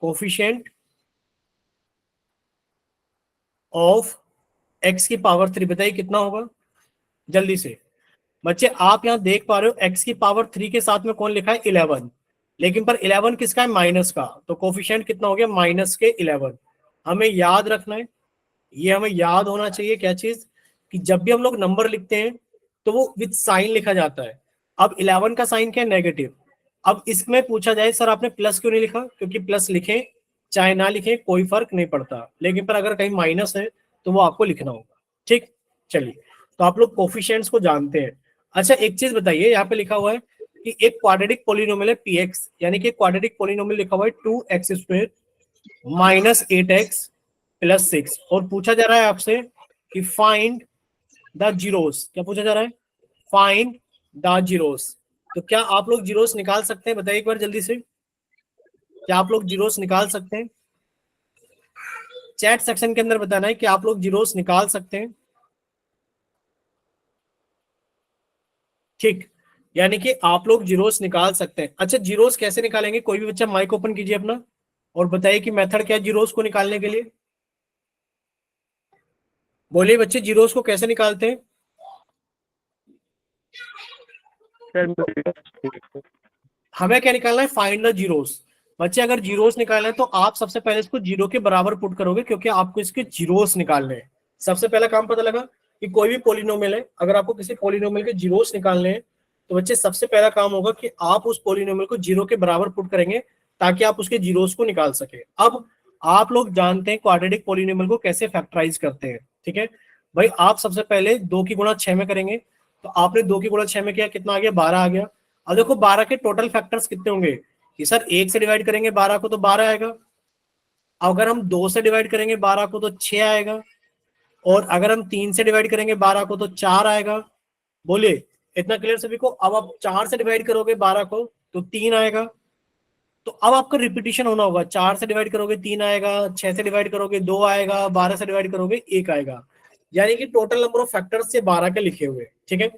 कोफिशिएंट ऑफ x⁵ बताइए कितना होगा? जल्दी से बच्चे, आप यहां देख पा रहे हो x⁵ के साथ में कौन लिखा है? 11, लेकिन पर 11 किसका है? माइनस का, तो कोफिशिएंट कितना हो गया? -11। हमें याद रखना है, ये हमें याद होना चाहिए क्या चीज, कि जब भी हम लोग नंबर लिखते हैं तो वो विद साइन लिखा जाता है। अब 11 का साइन क्या है? नेगेटिव। अब इसमें पूछा जाए सर आपने प्लस क्यों नहीं लिखा? क्योंकि प्लस लिखें चाहे ना लिखें कोई फर्क नहीं पड़ता, लेकिन पर अगर कहीं माइनस है तो वो आपको लिखना होगा। ठीक, चलिए, तो आप लोग कोफिशिएंट्स को जानते हैं। अच्छा एक चीज बताइए, यहाँ पे लिखा हुआ है कि एक क्वाड्रेटिक पोलिनोमियल है px, यानी कि क्वाड्रेटिक पोलिनोमियल लिखा हुआ है 2x² माइनस 8x प्लस 6, और पूछा जा रहा है आपसे कि फाइंड द जीरोस। क्या पूछा जा रहा है? Find the zeros. तो क्या आप लोग जीरोस निकाल सकते हैं? बताइए एक बार जल्दी से, क्या आप लोग जीरोस निकाल सकते हैं? चैट सेक्शन के अंदर बताना है कि आप लोग जीरोस निकाल सकते हैं। ठीक, यानी कि आप लोग जीरोस निकाल सकते हैं। अच्छा, जीरोस कैसे निकालेंगे? कोई भी बच्चा माइक ओपन कीजिए अपना और बताइए कि मेथड क्या है जीरोस को निकालने के लिए। बोलिए बच्चे, जीरोस को कैसे निकालते हैं? हमें क्या निकालना है? Find the zeros. बच्चे अगर जीरोस निकालना है तो आप सबसे पहले इसको जीरो के बराबर पुट करोगे, क्योंकि आपको इसके जीरोस निकालने हैं। सबसे पहला काम पता लगा कि कोई भी पोलिनोमियल है, अगर आपको किसी पोलिनोमियल के जीरोस निकालने हैं तो बच्चे सबसे पहला काम होगा कि आप उस पोलिनोमियल को जीरो के बराबर पुट करेंगे ताकि आप उसके जीरोस को निकाल सके। अब आप लोग जानते हैं क्वाड्रेटिक पोलिनोमियल को कैसे फैक्टराइज करते हैं। ठीक है भाई, आप सबसे पहले 2 की गुणा 6 में करेंगे, तो आपने 2 की गुणा 6 में किया, कितना आ गया? 12 आ गया। अब देखो 12 के टोटल फैक्टर्स कितने होंगे कि सर 1 से डिवाइड करेंगे 12 को तो 12 आएगा, अगर हम 2 से डिवाइड करेंगे 12 को तो 6 आएगा, और अगर हम 3 से डिवाइड करेंगे 12 को तो 4 आएगा। बोलिए, इतना क्लियर सभी को? अब आप 4 से डिवाइड करोगे 12 को तो 3 आएगा, तो अब आपका रिपीटिशन होना होगा, 4 से डिवाइड करोगे 3 आएगा, 6 से डिवाइड करोगे 2 आएगा, 12 से डिवाइड करोगे 1 आएगा, यानी कि टोटल नंबर ऑफ फैक्टर्स से 12 के लिखे हुए। ठीक है,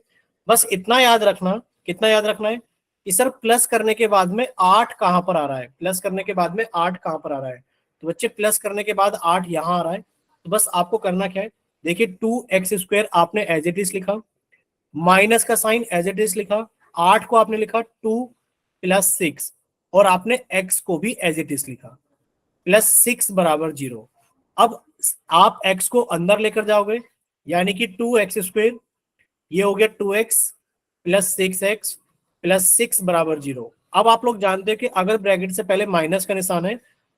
बस इतना याद रखना, कितना याद रखना है कि सर प्लस करने के बाद में 8 कहां पर आ रहा है? प्लस करने के बाद में 8 कहां पर आ रहा है? तो बच्चे प्लस करने के बाद 8 यहां आ रहा है, तो बस आपको करना क्या है? देखिए 2x² आपने एज इट इज लिखा, माइनस का साइन एज इट इज लिखा, 8 को आपने लिखा 2 प्लस 6, और आपने x को भी एज इट इज लिखा, प्लस 6 बराबर 0। अब आप x को अंदर लेकर जाओगे, यानी कि 2x², ये हो गया 2x प्लस 6x प्लस 6 बराबर 0। अब आप लोग जानते हैं कि अगर ब्रैकेट से पहले माइनस का निशान है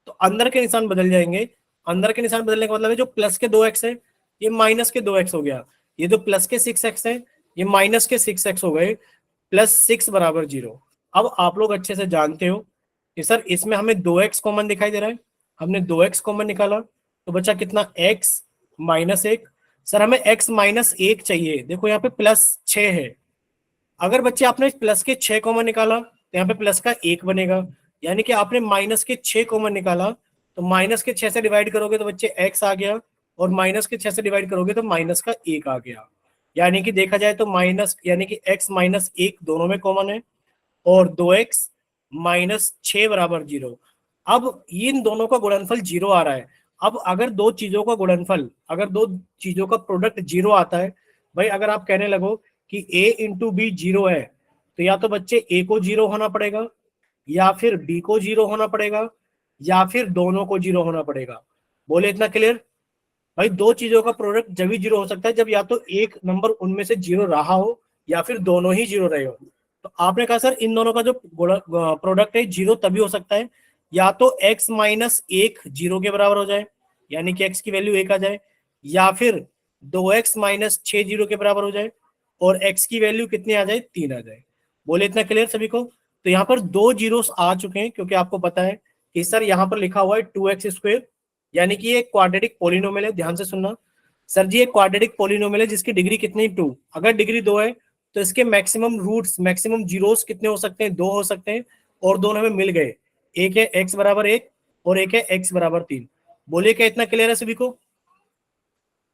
तो अंदर के निशान बदल जाएंगे। अंदर के निशान बदलने का मतलब है जो प्लस के 2x है ये माइनस के 2x हो गया, ये जो प्लस के 6x है ये माइनस के 6x हो गए, प्लस 6 बराबर 0। अब आप लोग अच्छे से जानते हो कि सर इसमें हमें 2x कॉमन दिखाई दे रहा है, हमने 2x कॉमन निकाला, तो बचा कितना? x -1। सर हमें x -1 चाहिए, देखो यहाँ पे +6 है। अगर बच्चे आपने प्लस के 6 कॉमन निकाला तो यहाँ पे प्लस का 1 बनेगा, यानी कि आपने माइनस के 6 कॉमन निकाला तो माइनस के 6 से डिवाइड करोगे तो बच्चे x आ गया, और माइनस के 6 से डिवाइड करोगे तो माइनस का 1 आ गया। यानी कि देखा जाए तो माइनस यानी कि x -1 दोनों में कॉमन है, और 2x -6 बराबर 0। अब इन दोनों का गुणनफल 0 आ रहा है। अब अगर दो चीजों का गुणनफल, अगर दो चीजों का प्रोडक्ट 0 आता है, भाई अगर आप कहने लगो कि a इंटू बी 0 है, तो या तो बच्चे a को 0 होना पड़ेगा, या फिर b को 0 होना पड़ेगा, या फिर दोनों को 0 होना पड़ेगा। बोले इतना क्लियर? भाई दो चीजों का प्रोडक्ट जब भी 0 हो सकता है जब या तो एक नंबर उनमें से 0 रहा हो, या फिर दोनों ही 0 रहे हो। तो आपने कहा सर इन दोनों का जो प्रोडक्ट है 0 तभी हो सकता है या तो x -1 0 के बराबर हो जाए, यानी कि x की वैल्यू 1 आ जाए, या फिर 2x -6 0 के बराबर हो जाए, और x की वैल्यू कितनी आ जाए, 3 आ जाए। बोले इतना क्लियर सभी को? तो यहाँ पर दो जीरोस आ चुके हैं, क्योंकि आपको पता है कि सर यहाँ पर लिखा हुआ है 2x², यानी कि ये क्वाड्रेटिक पॉलिनोमियल है। ध्यान से सुनना सर जी, ये क्वाड्रेटिक पॉलिनोमियल है जिसकी डिग्री कितनी 2। अगर डिग्री 2 है तो इसके मैक्सिमम रूट्स, मैक्सिमम जीरोस कितने हो सकते हैं, 2 हो सकते हैं, और दोनों हमें मिल गए। एक है x बराबर 1 और एक है x बराबर 3। बोलिए क्या इतना क्लियर है सभी को?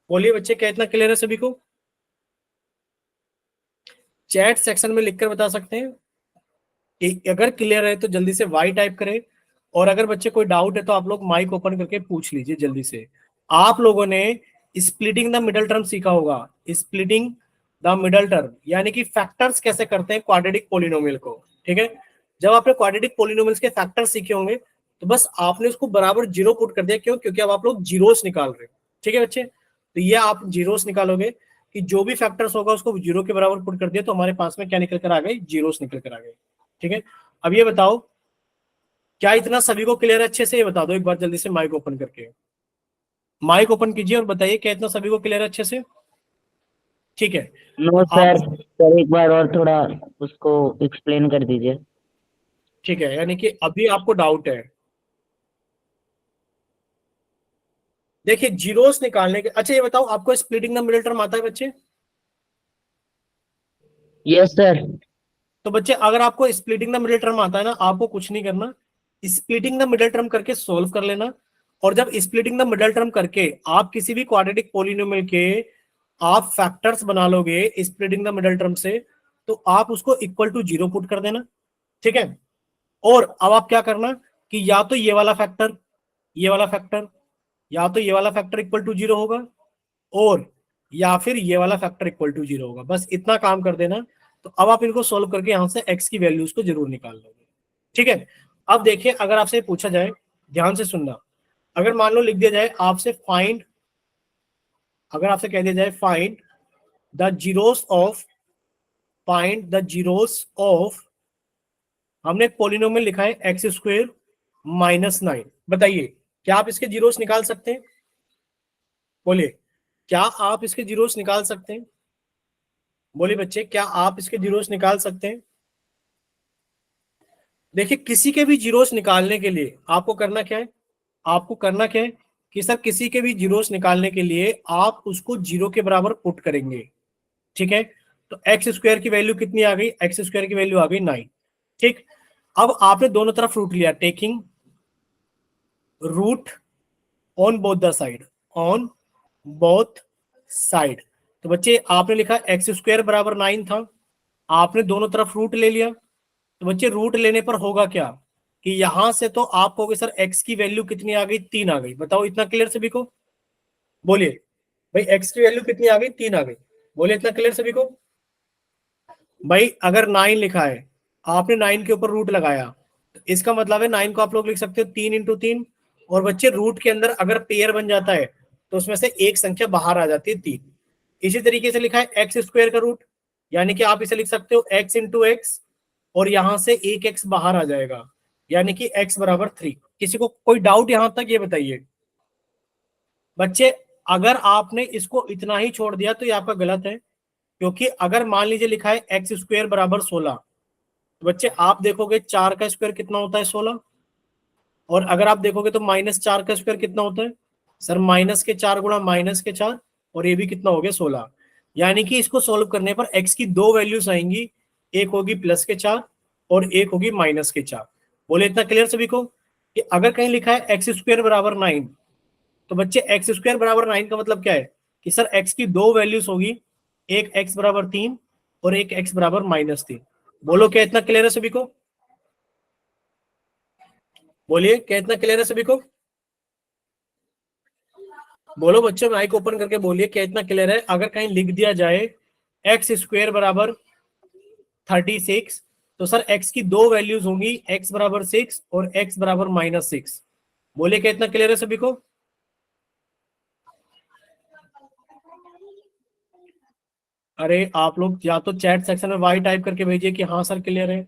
बोलिए बच्चे क्या इतना क्लियर है सभी को? चैट सेक्शन में लिखकर बता सकते हैं कि अगर क्लियर है तो जल्दी से y टाइप करें, और अगर बच्चे कोई डाउट है तो आप लोग माइक ओपन करके पूछ लीजिए जल्दी से। आप लोगों ने स्प्लिटिंग द मिडल टर्म सीखा होगा, स्प्लिटिंग द मिडल टर्म यानी कि फैक्टर्स कैसे करते हैं क्वाड्रेटिक पॉलिनोमियल को। ठीक है, जब आपने क्वाड्रेटिक पॉलिनोमियल्स के फैक्टर्स सीखे होंगे तो बस आपने उसको बराबर 0 पुट कर दिया। क्यों? क्योंकि अब आप लोग जीरोस निकाल रहे हो। ठीक है बच्चे, तो ये आप जीरोस निकालोगे कि जो भी फैक्टर्स होगा उसको 0 के बराबर पुट कर दिया तो हमारे पास में क्या निकल कर आ गए, जीरोस निकल कर आ गए। ठीक है, अब ये बताओ क्या इतना सभी को क्लियर है अच्छे से? ये बता दो एक बार जल्दी से माइक ओपन करके, माइक ओपन कीजिए और बताइए क्या इतना सभी को क्लियर है अच्छे से? ठीक है, नो आप सर एक बार और थोड़ा उसको एक्सप्लेन कर दीजिए। ठीक है, यानी कि अभी आपको डाउट है। देखिए जीरोस निकालने के, अच्छा ये बताओ आपको स्प्लिटिंग द मिडिल टर्म आता है बच्चे? Yes sir. तो बच्चे अगर आपको स्प्लिटिंग द मिडिल टर्म आता है ना, आपको कुछ नहीं करना, स्प्लिटिंग द मिडिल टर्म करके सोल्व कर लेना। और जब स्प्लिटिंग द मिडिल टर्म करके आप किसी भी क्वाड्रेटिक पॉलिनोमियल के आप फैक्टर्स बना लोगे स्प्लिटिंग द मिडिल टर्म से, तो आप उसको इक्वल टू 0 पुट कर देना। ठीक है, और अब आप क्या करना कि या तो ये वाला फैक्टर, ये वाला फैक्टर, या तो ये वाला फैक्टर इक्वल टू 0 होगा, और या फिर ये वाला फैक्टर इक्वल टू 0 होगा। बस इतना काम कर देना। तो अब आप इनको सोल्व करके यहां से x की वैल्यूज को जरूर निकाल लोगे। ठीक है, अब देखिए अगर आपसे पूछा जाए, ध्यान से सुनना, अगर मान लो लिख दिया जाए आपसे फाइंड, अगर आपसे कह दिया जाए find the zeros of, find the zeros of, हमने एक पॉलिनोमियल लिखा है x² -9। बताइए क्या आप इसके जीरोस निकाल सकते हैं? बोलिए क्या आप इसके जीरोस निकाल सकते हैं? बोलिए बच्चे क्या आप इसके जीरोस निकाल सकते हैं? देखिए किसी के भी जीरोस निकालने के लिए आपको करना क्या है, आपको करना क्या है कि सर किसी के भी जीरोस निकालने के लिए आप उसको 0 के बराबर पुट करेंगे। ठीक है, तो x² की वैल्यू कितनी आ गई, x² की वैल्यू आ गई 9। ठीक, अब आपने दोनों तरफ रूट लिया, taking root on both the side, on both side. तो बच्चे आपने लिखा x² बराबर 9 था, आपने दोनों तरफ रूट ले लिया। तो बच्चे रूट लेने पर होगा क्या कि यहां से तो आप कहोगे सर x की वैल्यू कितनी आ गई, 3 आ गई। बताओ इतना क्लियर सभी को? बोलिए भाई x की वैल्यू कितनी आ गई, 3 आ गई। बोलिए इतना क्लियर सभी को? भाई अगर 9 लिखा है, आपने 9 के ऊपर रूट लगाया, तो इसका मतलब है 9 को आप लोग लिख सकते हो 3 × 3। और बच्चे रूट के अंदर अगर पेयर बन जाता है तो उसमें से एक संख्या बाहर आ जाती है 3। इसी तरीके से लिखा है x² का रूट, यानी कि आप इसे लिख सकते हो x × x, और यहां से एक x बाहर आ जाएगा, यानी कि x बराबर 3। किसी को कोई डाउट यहां तक? ये बताइए बच्चे, अगर आपने इसको इतना ही छोड़ दिया तो ये आपका गलत है, क्योंकि अगर मान लीजिए लिखा है x² बराबर 16, तो बच्चे आप देखोगे 4 का स्क्वायर कितना होता है, 16। और अगर आप देखोगे तो -4 का स्क्वायर कितना होता है, सर -4 गुणा -4 और ये भी कितना हो गया 16। यानी कि इसको सोल्व करने पर x की दो वैल्यूज आएंगी, एक होगी +4 और एक होगी -4। बोले इतना क्लियर सभी को कि अगर कहीं लिखा है x² बराबर 9, तो बच्चे x² बराबर 9 का मतलब क्या है कि सर x की दो वैल्यूज होगी, एक x बराबर 3 और एक x बराबर -3। बोलो क्या इतना क्लियर है सभी को? बोलिए क्या इतना क्लियर है सभी को? बोलो बच्चों, माइक ओपन करके बोलिए क्या इतना क्लियर है? अगर कहीं लिख दिया जाए x² बराबर 36, तो सर x की दो वैल्यूज होंगी, x बराबर 6 और x बराबर -6। बोलिए क्या इतना क्लियर है सभी को? अरे आप लोग या तो चैट सेक्शन में वाई टाइप करके भेजिए कि हाँ सर क्लियर है,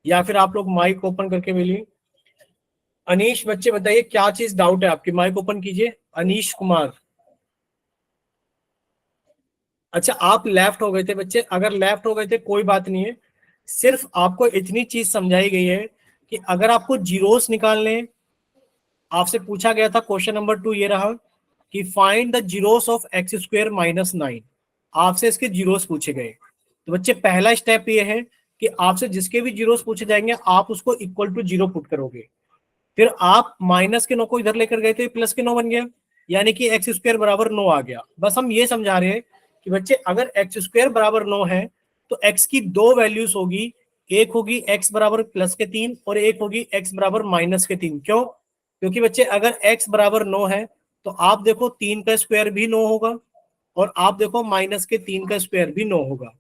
या फिर आप लोग माइक ओपन करके भेजिए। अनीश बच्चे बताइए क्या चीज डाउट है आपकी, माइक ओपन कीजिए। अनीश कुमार, अच्छा आप लेफ्ट हो गए थे बच्चे, अगर लेफ्ट हो गए थे कोई बात नहीं है, सिर्फ आपको इतनी चीज समझाई गई है कि अगर आपको जीरोस निकालने, आपसे पूछा गया था क्वेश्चन नंबर 2 ये रहा कि find the zeros of x² -9, आपसे इसके जीरोस पूछे गए। तो बच्चे पहला स्टेप ये है कि आपसे जिसके भी जीरोस पूछे जाएंगे आप उसको इक्वल टू 0 पुट करोगे, फिर आप माइनस के 9 को इधर लेकर गए थे, प्लस के 9 बन गया, यानी कि x² बराबर 9 आ गया। बस हम ये समझा रहे हैं कि बच्चे अगर x² बराबर 9 है तो x की दो वैल्यूज होगी, एक होगी x बराबर +3 और एक होगी x बराबर -3। क्यों? क्योंकि बच्चे अगर x बराबर 9 है तो आप देखो 3 का स्क्वायर भी 9 होगा और आप देखो -3 का स्क्वायर भी 9 होगा,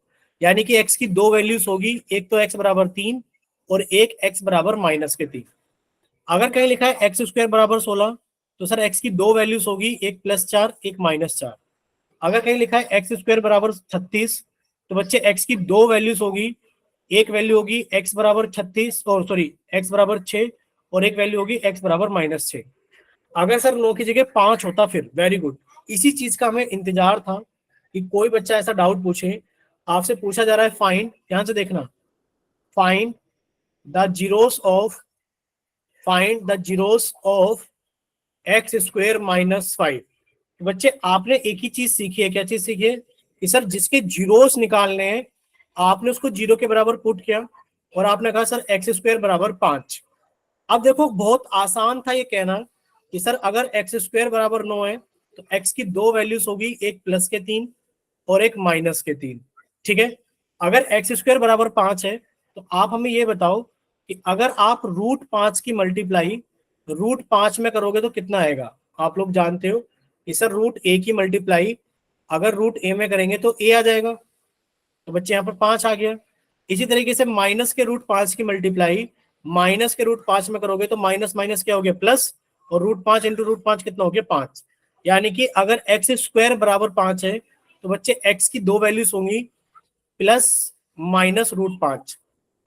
यानी कि x की दो वैल्यूज होगी, एक तो x बराबर 3 और एक x बराबर -3। अगर कहीं लिखा है x² बराबर 16, तो सर x की दो वैल्यूज होगी, एक +4 एक -4। अगर कहीं लिखा है x² बराबर 36, तो बच्चे x की दो वैल्यूज होगी, एक वैल्यू होगी x बराबर 36 और सॉरी x बराबर 6 और एक वैल्यू होगी x बराबर -6। अगर सर 9 की जगह 5 होता फिर वेरी गुड। इसी चीज का हमें इंतजार था कि कोई बच्चा ऐसा डाउट पूछे। आपसे पूछा जा रहा है फाइंड, ध्यान से देखना, find the zeros of x² -5। तो बच्चे आपने एक ही चीज सीखी है, क्या चीज सीखी है कि सर जिसके जीरोस निकालने हैं आपने उसको 0 के बराबर पुट किया और आपने कहा सर x² बराबर 5। अब देखो बहुत आसान था ये कहना कि सर अगर x² बराबर 9 है तो x की दो वैल्यूज होगी, एक +3 और एक -3। ठीक है, अगर x² बराबर 5 है तो आप हमें ये बताओ कि अगर आप √5 की मल्टीप्लाई √5 में करोगे तो कितना आएगा? आप लोग जानते हो कि सर √a की मल्टीप्लाई अगर √a में करेंगे तो a आ जाएगा, तो बच्चे यहाँ पर 5 आ गया। इसी तरीके से माइनस के √5 की मल्टीप्लाई माइनस के √5 में करोगे तो माइनस माइनस क्या हो गया प्लस, और √5 इंटू √5 कितना हो गया 5। यानी कि अगर x² बराबर 5 है तो बच्चे x की दो वैल्यूज होंगी, प्लस -√5।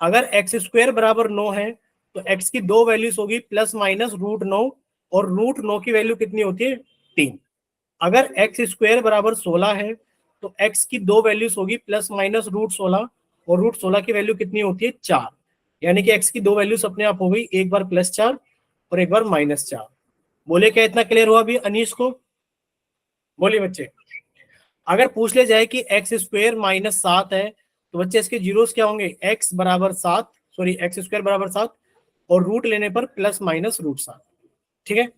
अगर x² बराबर 9 है तो x की दो वैल्यूज होगी, प्लस माइनस √9 और √9 की वैल्यू कितनी होती है 3। अगर x² बराबर 16 है तो x की दो वैल्यूज होगी, प्लस माइनस √16 और √16 की वैल्यू कितनी होती है 4। यानी कि x की दो वैल्यूज अपने आप हो गई, एक बार +4 और एक बार -4। बोले क्या इतना क्लियर हुआ अभी अनीश को? बोलिए बच्चे। अगर पूछ ले जाए कि x² -7 है तो बच्चे इसके जीरोस क्या होंगे, x बराबर 7 सॉरी x² बराबर 7 और रूट लेने पर प्लस माइनस √7। ठीक है,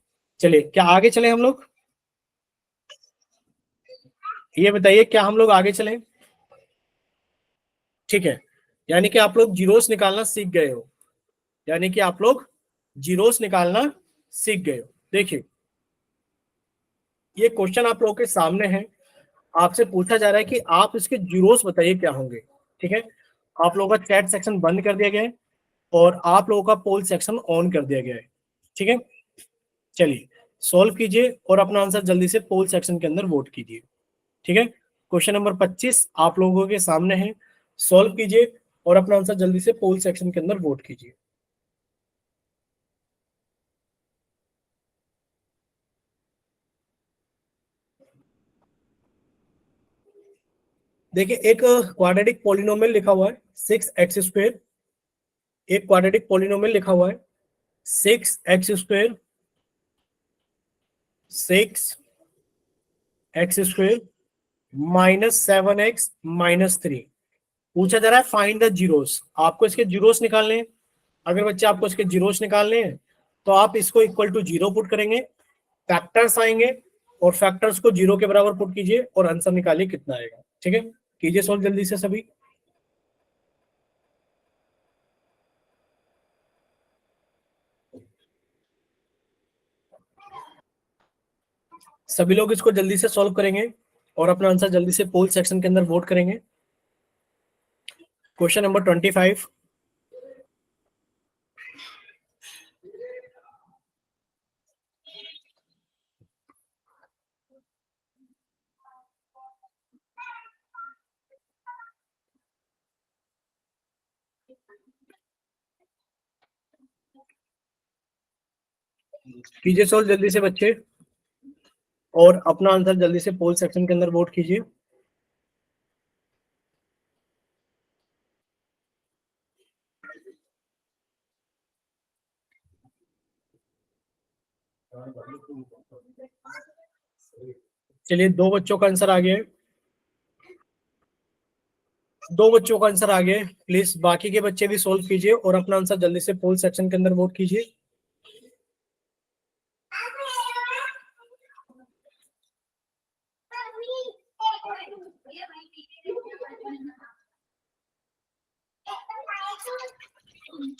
चलिए क्या आगे चले हम लोग? ये बताइए क्या हम लोग आगे चलें? ठीक है, यानी कि आप लोग जीरोस निकालना सीख गए हो, यानी कि आप लोग जीरोस निकालना सीख गए हो। देखिए ये क्वेश्चन आप लोगों के सामने है, आपसे पूछा जा रहा है कि आप इसके जीरोस बताइए क्या होंगे। ठीक है, आप लोगों का चैट सेक्शन बंद कर दिया गया है और आप लोगों का पोल सेक्शन ऑन कर दिया गया है। ठीक है, चलिए सॉल्व कीजिए और अपना आंसर जल्दी से पोल सेक्शन के अंदर वोट कीजिए। ठीक है, क्वेश्चन नंबर 25 आप लोगों के सामने है, सॉल्व कीजिए और अपना आंसर जल्दी से पोल सेक्शन के अंदर वोट कीजिए। देखिए एक क्वाड्रेटिक पॉलिनोमियल लिखा हुआ है 6x², एक क्वाड्रेटिक पॉलिनोमियल लिखा हुआ है 6x² 6x² माइनस 7x-3। पूछा जा रहा है फाइंड द जीरोस, आपको इसके जीरोस निकालने हैं। अगर बच्चे आपको इसके जीरोस निकालने हैं तो आप इसको इक्वल टू 0 पुट करेंगे, फैक्टर्स आएंगे और फैक्टर्स को 0 के बराबर पुट कीजिए और आंसर निकालिए कितना आएगा। ठीक है, कीजिए सॉल्व जल्दी से सभी। सभी लोग इसको जल्दी से सॉल्व करेंगे और अपना आंसर जल्दी से पोल सेक्शन के अंदर वोट करेंगे। Question number 25। कीजिए सॉल्व जल्दी से बच्चे और अपना आंसर जल्दी से पोल सेक्शन के अंदर वोट कीजिए। चलिए, 2 बच्चों का आंसर आ गया है, 2 बच्चों का आंसर आ गया है। प्लीज बाकी के बच्चे भी सॉल्व कीजिए और अपना आंसर जल्दी से पोल सेक्शन के अंदर वोट कीजिए।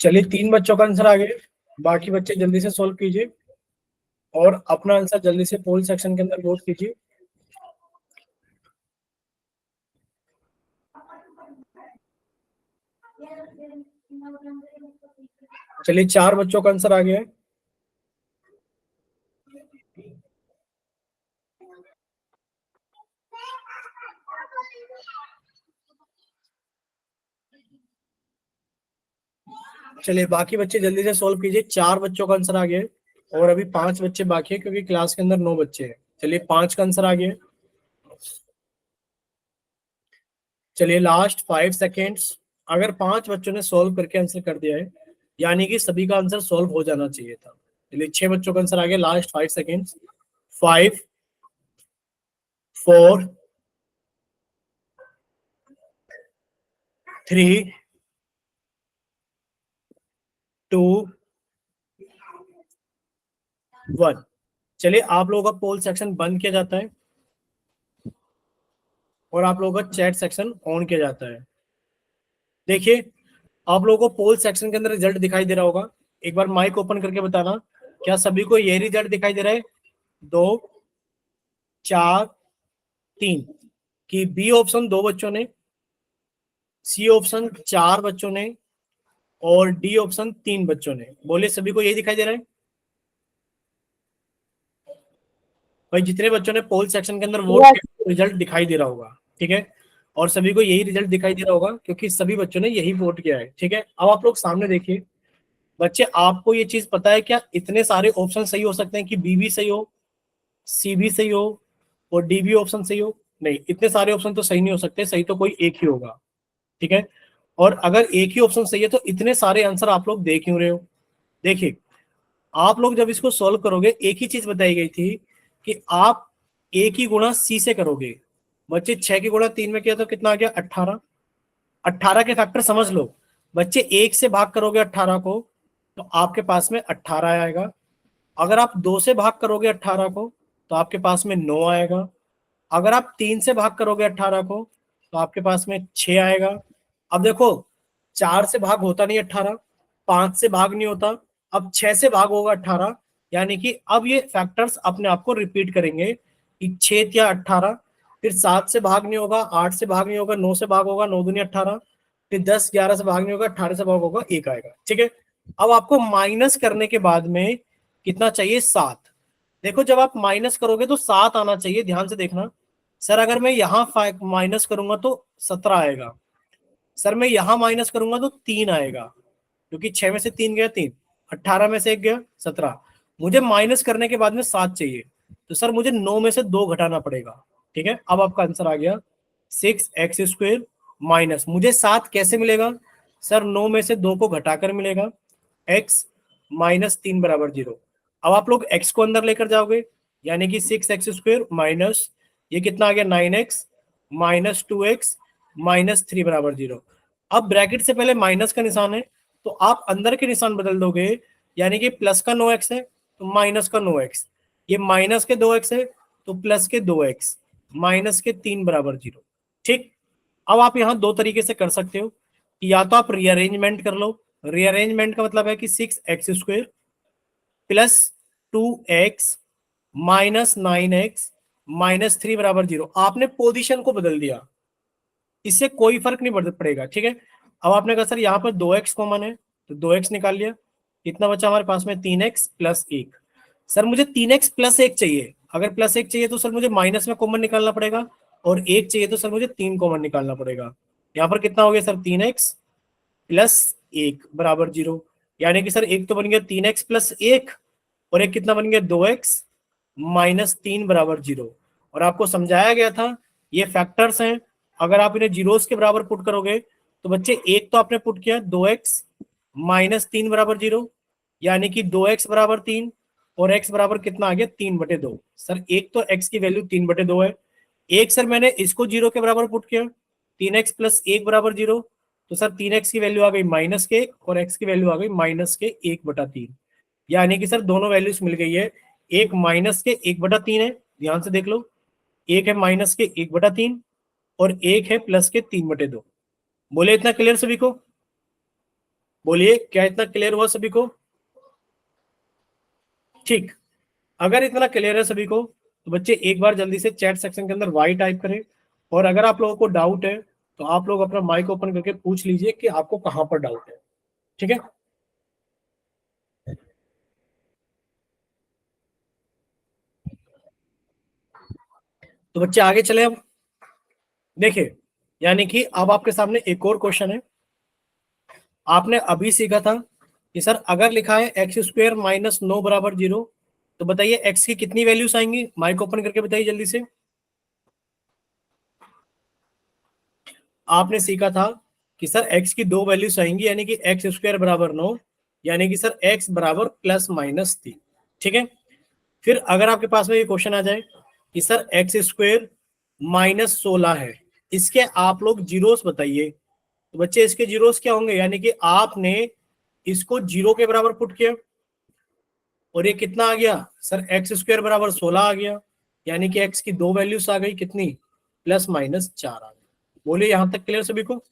चलिए, 3 बच्चों का आंसर आ गया, बाकी बच्चे जल्दी से सॉल्व कीजिए और अपना आंसर जल्दी से पोल सेक्शन के अंदर वोट कीजिए। चलिए, 4 बच्चों का आंसर आ गया है। चलिए, बाकी बच्चे जल्दी से सॉल्व कीजिए। 4 बच्चों का आंसर आ गया है और अभी 5 बच्चे बाकी है क्योंकि क्लास के अंदर 9 बच्चे हैं। चलिए, 5 का आंसर आ गया है। चलिए, लास्ट 5 सेकेंड्स। अगर 5 बच्चों ने सॉल्व करके आंसर कर दिया है यानी कि सभी का आंसर सॉल्व हो जाना चाहिए था। चलिए, 6 बच्चों का आंसर आ गया। Last 5 seconds. 5 4 3 2 1। चलिए, आप लोगों का पोल सेक्शन बंद किया जाता है और आप लोगों का चैट सेक्शन ऑन किया जाता है। देखिए, आप लोगों को पोल सेक्शन के अंदर रिजल्ट दिखाई दे रहा होगा। एक बार माइक ओपन करके बताना, क्या सभी को यही रिजल्ट दिखाई दे रहा है? 2 4 3 कि बी ऑप्शन 2 बच्चों ने, सी ऑप्शन 4 बच्चों ने और डी ऑप्शन 3 बच्चों ने। बोले, सभी को यही दिखाई दे रहा है? भाई, जितने बच्चों ने पोल सेक्शन के अंदर वोट Yes. किया रिजल्ट दिखाई दे रहा होगा। ठीक है, और सभी को यही रिजल्ट दिखाई दे रहा होगा क्योंकि सभी बच्चों ने यही वोट किया है। ठीक है, अब आप लोग सामने देखिए। बच्चे, आपको ये चीज पता है क्या इतने सारे ऑप्शन सही हो सकते हैं कि बी भी सही हो, सी भी सही हो और डी भी ऑप्शन सही हो? नहीं, इतने सारे ऑप्शन तो सही नहीं हो सकते, सही तो कोई एक ही होगा। ठीक है, और अगर एक ही ऑप्शन सही है तो इतने सारे आंसर आप लोग देख क्यों रहे हो? देखिए, आप लोग जब इसको सॉल्व करोगे, एक ही चीज बताई गई थी कि आप ए की गुणा सी से करोगे। बच्चे, 6 की गुणा 3 में किया तो कितना आ गया? 18। 18 के फैक्टर समझ लो। बच्चे, 1 से भाग करोगे 18 को तो आपके पास में 18 आएगा। अगर आप 2 से भाग करोगे 18 को तो आपके पास में 9 आएगा। अगर आप 3 से भाग करोगे 18 को तो आपके पास में 6 आएगा। अब देखो, 4 से भाग होता नहीं 18, 5 से भाग नहीं होता, अब 6 से भाग होगा 18। यानी कि अब ये फैक्टर्स अपने आप को रिपीट करेंगे कि 6 या 18, फिर 7 से भाग नहीं होगा, 8 से भाग नहीं होगा, 9 से भाग होगा, 9 दूनी 18, फिर 10 11 से भाग नहीं होगा, 18 से भाग होगा, 1 आएगा। ठीक है, अब आपको माइनस करने के बाद में कितना चाहिए? 7। देखो, जब आप माइनस करोगे तो 7 आना चाहिए, ध्यान से देखना। सर, अगर मैं यहाँ माइनस करूंगा तो 17 आएगा। सर, मैं यहां माइनस करूंगा तो 3 आएगा क्योंकि 6 में से 3 गया 3, 18 में से 1 गया 17। मुझे माइनस करने के बाद में 7 चाहिए, तो सर मुझे 9 में से 2 घटाना पड़ेगा। ठीक है, अब आपका आंसर आ गया 6x² माइनस, मुझे 7 कैसे मिलेगा? सर, 9 में से 2 को घटाकर मिलेगा, x माइनस 3 बराबर 0। अब आप लोग x को अंदर लेकर जाओगे यानी कि 6x² माइनस ये कितना आ गया 9x माइनस 2x माइनस 3 बराबर 0। अब ब्रैकेट से पहले माइनस का निशान है तो आप अंदर के निशान बदल दोगे, यानी कि प्लस का 9x है तो माइनस का 9x, ये माइनस के 2x है तो प्लस के 2x माइनस के 3 बराबर 0। ठीक, अब आप यहां दो तरीके से कर सकते हो कि या तो आप रीअरेंजमेंट कर लो। रीअरेंजमेंट का मतलब है कि 6x² plus 2x minus 9x minus 3 बराबर 0। आपने पोजीशन को बदल दिया, इससे कोई फर्क नहीं पड़ेगा। ठीक है, अब आपने कहा सर यहाँ पर 2x कॉमन है तो 2x निकाल लिया, कितना बचा हमारे पास में 3x प्लस 1। सर मुझे 3x प्लस 1 चाहिए, अगर प्लस 1 चाहिए तो सर मुझे माइनस में कॉमन निकालना पड़ेगा, और 1 चाहिए तो सर मुझे 3 कॉमन निकालना पड़ेगा। यहाँ पर कितना हो गया सर 3x प्लस 1 बराबर 0, यानी कि सर एक तो बन गया 3x प्लस 1 और एक कितना बन गया 2x माइनस 3 बराबर 0। और आपको समझाया गया था ये फैक्टर्स हैं, अगर आप इन्हें जीरोस के बराबर पुट करोगे तो बच्चे एक तो आपने पुट किया 2x माइनस 3 बराबर 0, यानी कि 2x बराबर 3 और x बराबर कितना आ गया 3/2। सर एक तो x की वैल्यू 3/2 है, एक सर मैंने इसको 0 के बराबर पुट किया 3x प्लस 1 बराबर 0, तो सर 3x की वैल्यू आ गई माइनस के 1 और x की वैल्यू आ गई माइनस के 1/3, यानी कि सर दोनों वैल्यूज मिल गई है। एक माइनस के 1/3 है, ध्यान से देख लो, एक है माइनस के 1/3 और एक है प्लस के 3/2। बोले इतना क्लियर सभी को? बोलिए क्या इतना क्लियर हुआ सभी को? ठीक, अगर इतना क्लियर है सभी को तो बच्चे एक बार जल्दी से चैट सेक्शन के अंदर वाई टाइप करें, और अगर आप लोगों को डाउट है तो आप लोग अपना माइक ओपन करके पूछ लीजिए कि आपको कहां पर डाउट है। ठीक है, तो बच्चे आगे चले। अब देखिए, यानी कि अब आपके सामने एक और क्वेश्चन है। आपने अभी सीखा था कि सर अगर लिखा है x² माइनस 9 बराबर 0, तो बताइए x की कितनी वैल्यूज आएंगी, माइक ओपन करके बताइए जल्दी से। आपने सीखा था कि सर x की दो वैल्यूज आएंगी, यानी कि x² बराबर 9, यानी कि सर x बराबर प्लस माइनस 3। ठीक है, फिर अगर आपके पास में ये क्वेश्चन आ जाए कि सर x² माइनस 16 है, इसके आप लोग जीरोस बताइए, तो बच्चे इसके जीरोस क्या होंगे, यानी कि आपने इसको 0 के बराबर पुट किया और ये कितना आ गया सर x² बराबर 16 आ गया, यानी कि x की दो वैल्यूज आ गई, कितनी प्लस माइनस 4 आ गई। बोलिए यहां तक क्लियर सभी को?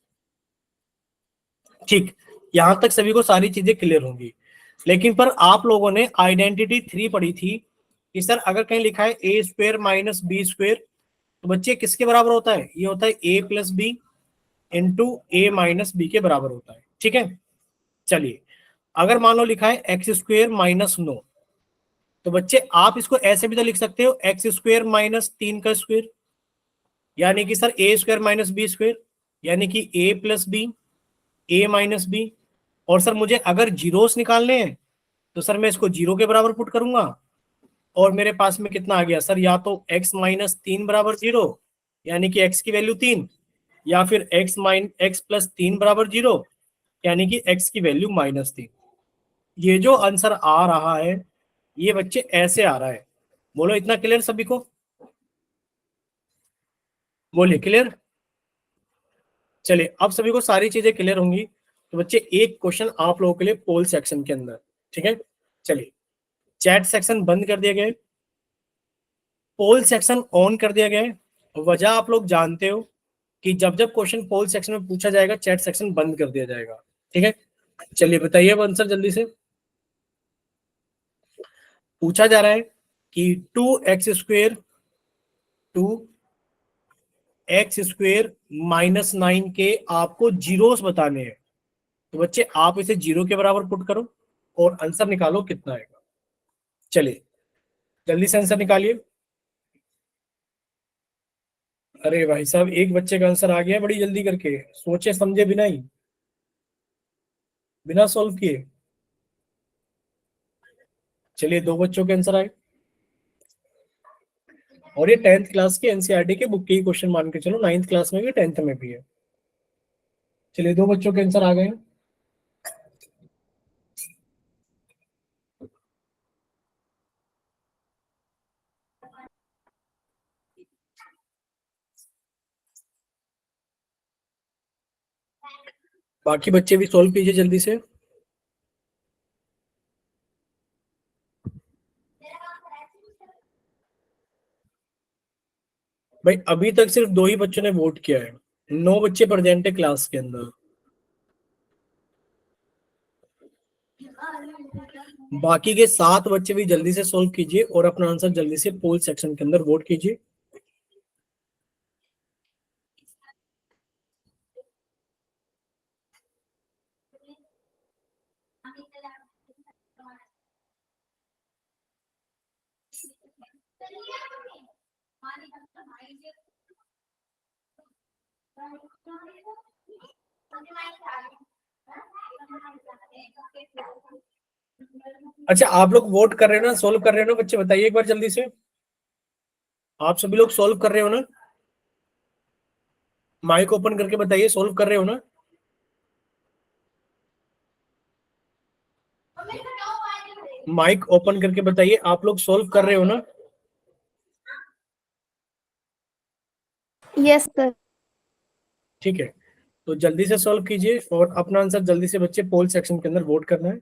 ठीक, यहां तक सभी को सारी चीजें क्लियर होंगी। लेकिन पर आप लोगों ने आइडेंटिटी 3 पढ़ी थी कि सर अगर कहीं लिखा है a² माइनस b², तो बच्चे किसके बराबर होता है, ये होता है a plus B into a minus B के बराबर होता है। ठीक है, चलिए अगर मान लो लिखा है x² माइनस 9, तो बच्चे आप इसको ऐसे भी तो लिख सकते हो x² माइनस 3 का स्क्वायर, यानी कि सर a² माइनस b², यानी कि a plus B a minus B. और सर मुझे अगर जीरोस निकालने हैं तो सर मैं इसको 0 के बराबर पुट करूंगा, और मेरे पास में कितना आ गया सर, या तो x माइनस 3 बराबर 0, यानी कि x की वैल्यू 3, या फिर x प्लस 3 बराबर 0, यानी कि x की वैल्यू -3। ये जो आंसर आ रहा है ये बच्चे ऐसे आ रहा है। बोलो इतना क्लियर सभी को? बोलिए क्लियर। चलिए अब सभी को सारी चीजें क्लियर होंगी, तो बच्चे एक क्वेश्चन आप लोगों के लिए पोल सेक्शन के अंदर। ठीक है, चलिए चैट सेक्शन बंद कर दिया गया है, पोल सेक्शन ऑन कर दिया गया है। वजह आप लोग जानते हो कि जब जब क्वेश्चन पोल सेक्शन में पूछा जाएगा चैट सेक्शन बंद कर दिया जाएगा। ठीक है, चलिए बताइए अब आंसर जल्दी से। पूछा जा रहा है कि 2x² 2x² माइनस 9 के आपको जीरोस बताने हैं, तो बच्चे आप इसे 0 के बराबर पुट करो और आंसर निकालो कितना आएगा। चलिए जल्दी से आंसर निकालिए। अरे भाई साहब एक बच्चे का आंसर आ गया बड़ी जल्दी करके, सोचे समझे बिना ही, बिना सॉल्व किए। चलिए दो बच्चों के आंसर आए, और ये 10th क्लास के एनसीईआरटी के बुक के ही क्वेश्चन मान के चलो, 9th क्लास में भी 10th में भी है। चलिए दो बच्चों के आंसर आ गए। बाकी बच्चे भी सॉल्व कीजिए जल्दी से। भाई अभी तक सिर्फ 2 ही बच्चों ने वोट किया है, 9 बच्चे प्रेजेंट है क्लास के अंदर। बाकी के 7 बच्चे भी जल्दी से सॉल्व कीजिए और अपना आंसर जल्दी से पोल सेक्शन के अंदर वोट कीजिए। अच्छा आप लोग वोट कर रहे हो ना, सोल्व कर रहे हो ना बच्चे, बताइए एक बार जल्दी से। आप सभी लोग सोल्व कर रहे हो ना? माइक ओपन करके बताइए, सोल्व कर रहे हो ना? माइक ओपन करके बताइए, आप लोग सोल्व कर रहे हो ना? Yes sir. ठीक है, तो जल्दी से सॉल्व कीजिए और अपना आंसर जल्दी से बच्चे पोल सेक्शन के अंदर वोट करना है।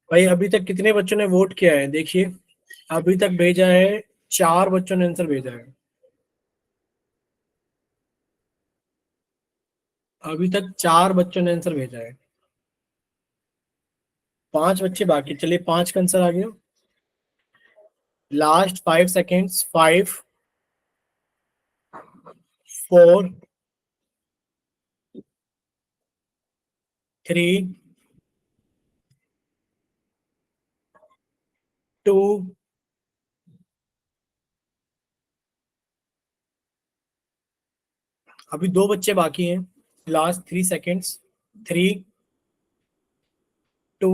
भाई अभी तक कितने बच्चों ने वोट किया है देखिए, अभी तक भेजा है 4 बच्चों ने आंसर भेजा है। अभी तक 4 बच्चों ने आंसर भेजा है, 5 बच्चे बाकी। चलिए 5 का आंसर आ गया। लास्ट 5 सेकेंड्स, 5 4 3 2 अभी 2 बच्चे बाकी हैं। Last 3 seconds, 3 2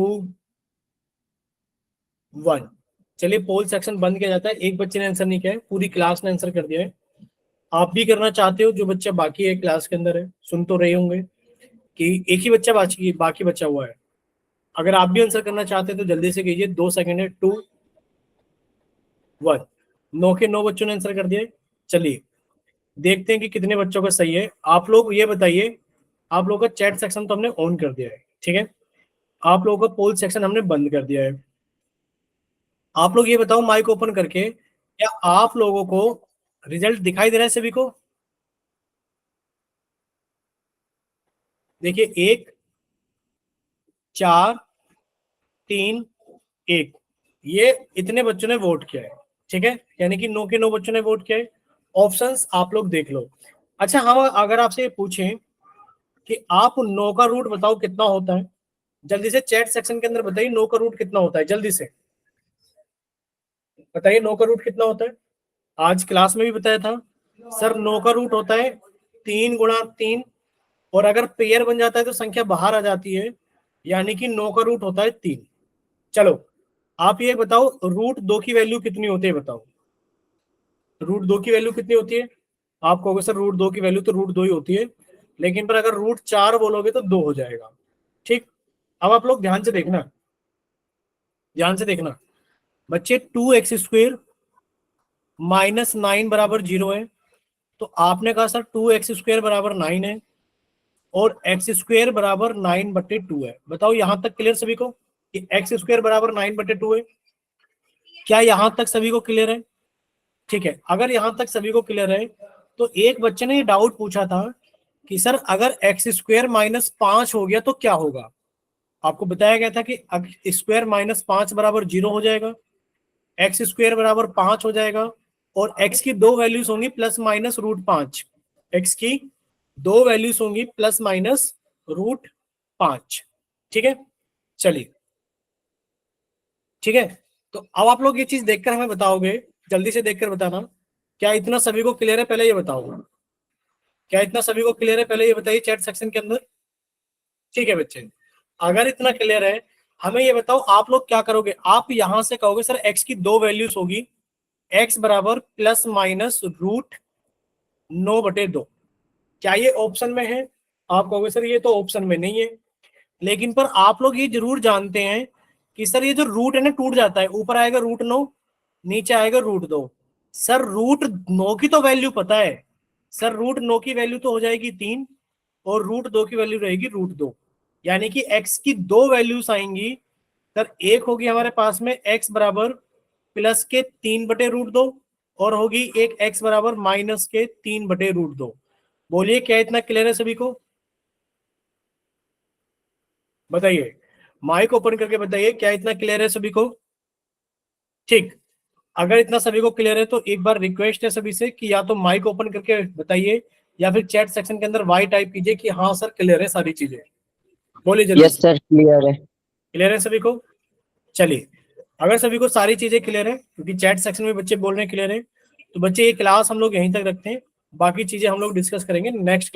1। चलिए पोल सेक्शन बंद किया जाता है। एक बच्चे ने आंसर नहीं किया है, पूरी क्लास ने आंसर कर दिया है। आप भी करना चाहते हो? जो बच्चा बाकी है क्लास के अंदर है, सुन तो रहे होंगे कि एक ही बच्चा बाकी बचा हुआ है। अगर आप भी आंसर करना चाहते हैं तो जल्दी से कीजिए, 2 सेकंड है। 2 1। 9 के 9 बच्चों ने आंसर कर दिया है। चलिए देखते हैं कि कितने बच्चों का सही है। आप लोग ये बताइए, आप लोगों का चैट सेक्शन तो हमने ऑन कर दिया है, ठीक है, आप लोगों का पोल सेक्शन हमने बंद कर दिया है। आप लोग ये बताओ माइक ओपन करके, क्या आप लोगों को रिजल्ट दिखाई दे रहा है सभी को? देखिए 1 4 3 1, ये इतने बच्चों ने वोट किया है, ठीक है, यानी कि 9 के 9 बच्चों ने वोट किया है। ऑप्शंस आप लोग देख लो। अच्छा हम अगर आपसे ये पूछें कि आप 9 का रूट बताओ कितना होता है, जल्दी से चैट सेक्शन के अंदर बताइए 9 का रूट कितना होता है, जल्दी से बताइए 9 का रूट कितना होता है। आज क्लास में भी बताया था सर, 9 का रूट होता है 3 × 3, और अगर पेयर बन जाता है तो संख्या बाहर आ जाती है, यानी कि 9 का रूट होता है 3। चलो आप ये बताओ रूट 2 की वैल्यू कितनी होती है, बताओ रूट 2 की वैल्यू कितनी होती है। आप कहोगे सर रूट 2 की वैल्यू तो रूट 2 ही होती है, लेकिन पर अगर रूट 4 बोलोगे तो 2 हो जाएगा। ठीक, अब आप लोग ध्यान से देखना, ध्यान से देखना बच्चे, 2x² -9 बराबर 0 है, तो आपने कहा सर 2x² बराबर 9 है और x² बराबर 9/2 है। बताओ यहां तक क्लियर सभी को कि x² बराबर 9/2 है? क्या यहां तक सभी को क्लियर है? ठीक है, अगर यहां तक सभी को क्लियर है तो एक बच्चे ने ये डाउट पूछा था कि सर अगर x² -5 हो गया तो क्या होगा। आपको बताया गया था कि स्क्वायर -5 बराबर 0 हो जाएगा, x² बराबर 5 हो जाएगा, और x की 2 वैल्यूज होंगी +- x की 2 वैल्यूज होंगी +- ठीक है। चलिए ठीक है, तो अब आप लोग ये चीज देखकर हमें बताओगे, जल्दी से देखकर बताना, क्या इतना सभी को क्लियर है? पहले ये बताओ, क्या इतना सभी को क्लियर है? पहले ये बताइए चैट सेक्शन के अंदर। ठीक है बच्चे, अगर इतना क्लियर है, हमें ये बताओ आप लोग क्या करोगे। आप यहां से कहोगे सर x की 2 वैल्यूज होगी x बराबर प्लस माइनस रूट 9/2। क्या ये ऑप्शन में है? आप कहोगे सर ये तो ऑप्शन में नहीं है, लेकिन पर आप लोग ये जरूर जानते हैं कि सर ये जो रूट है ना टूट जाता है, ऊपर आएगा रूट 9, नीचे आएगा रूट 2। सर रूट 9 की तो वैल्यू पता है सर, रूट 9 की वैल्यू तो हो जाएगी 3 और रूट 2 की वैल्यू रहेगी रूट 2, यानी कि x की 2 वैल्यूज आएंगी सर। एक होगी हमारे पास में x बराबर प्लस के 3/√2 और होगी एक x बराबर माइनस के 3/√2। बोलिए क्या इतना क्लियर है सभी को? बताइए, माइक ओपन करके बताइए क्या इतना क्लियर है सभी को? ठीक, अगर इतना सभी को क्लियर है तो एक बार रिक्वेस्ट है सभी से कि या तो माइक ओपन करके बताइए या फिर चैट सेक्शन के अंदर वाई टाइप कीजिए कि हाँ सर क्लियर है सारी चीजें। बोलिए जल्दी। यस सर क्लियर है। क्लियर है सभी को? चलिए, अगर सभी को सारी चीजें क्लियर है, क्योंकि चैट सेक्शन में बच्चे बोल रहे हैं क्लियर है, तो बच्चे ये क्लास हम लोग यहीं तक रखते हैं, बाकी चीजें हम लोग डिस्कस करेंगे नेक्स्ट क्लास।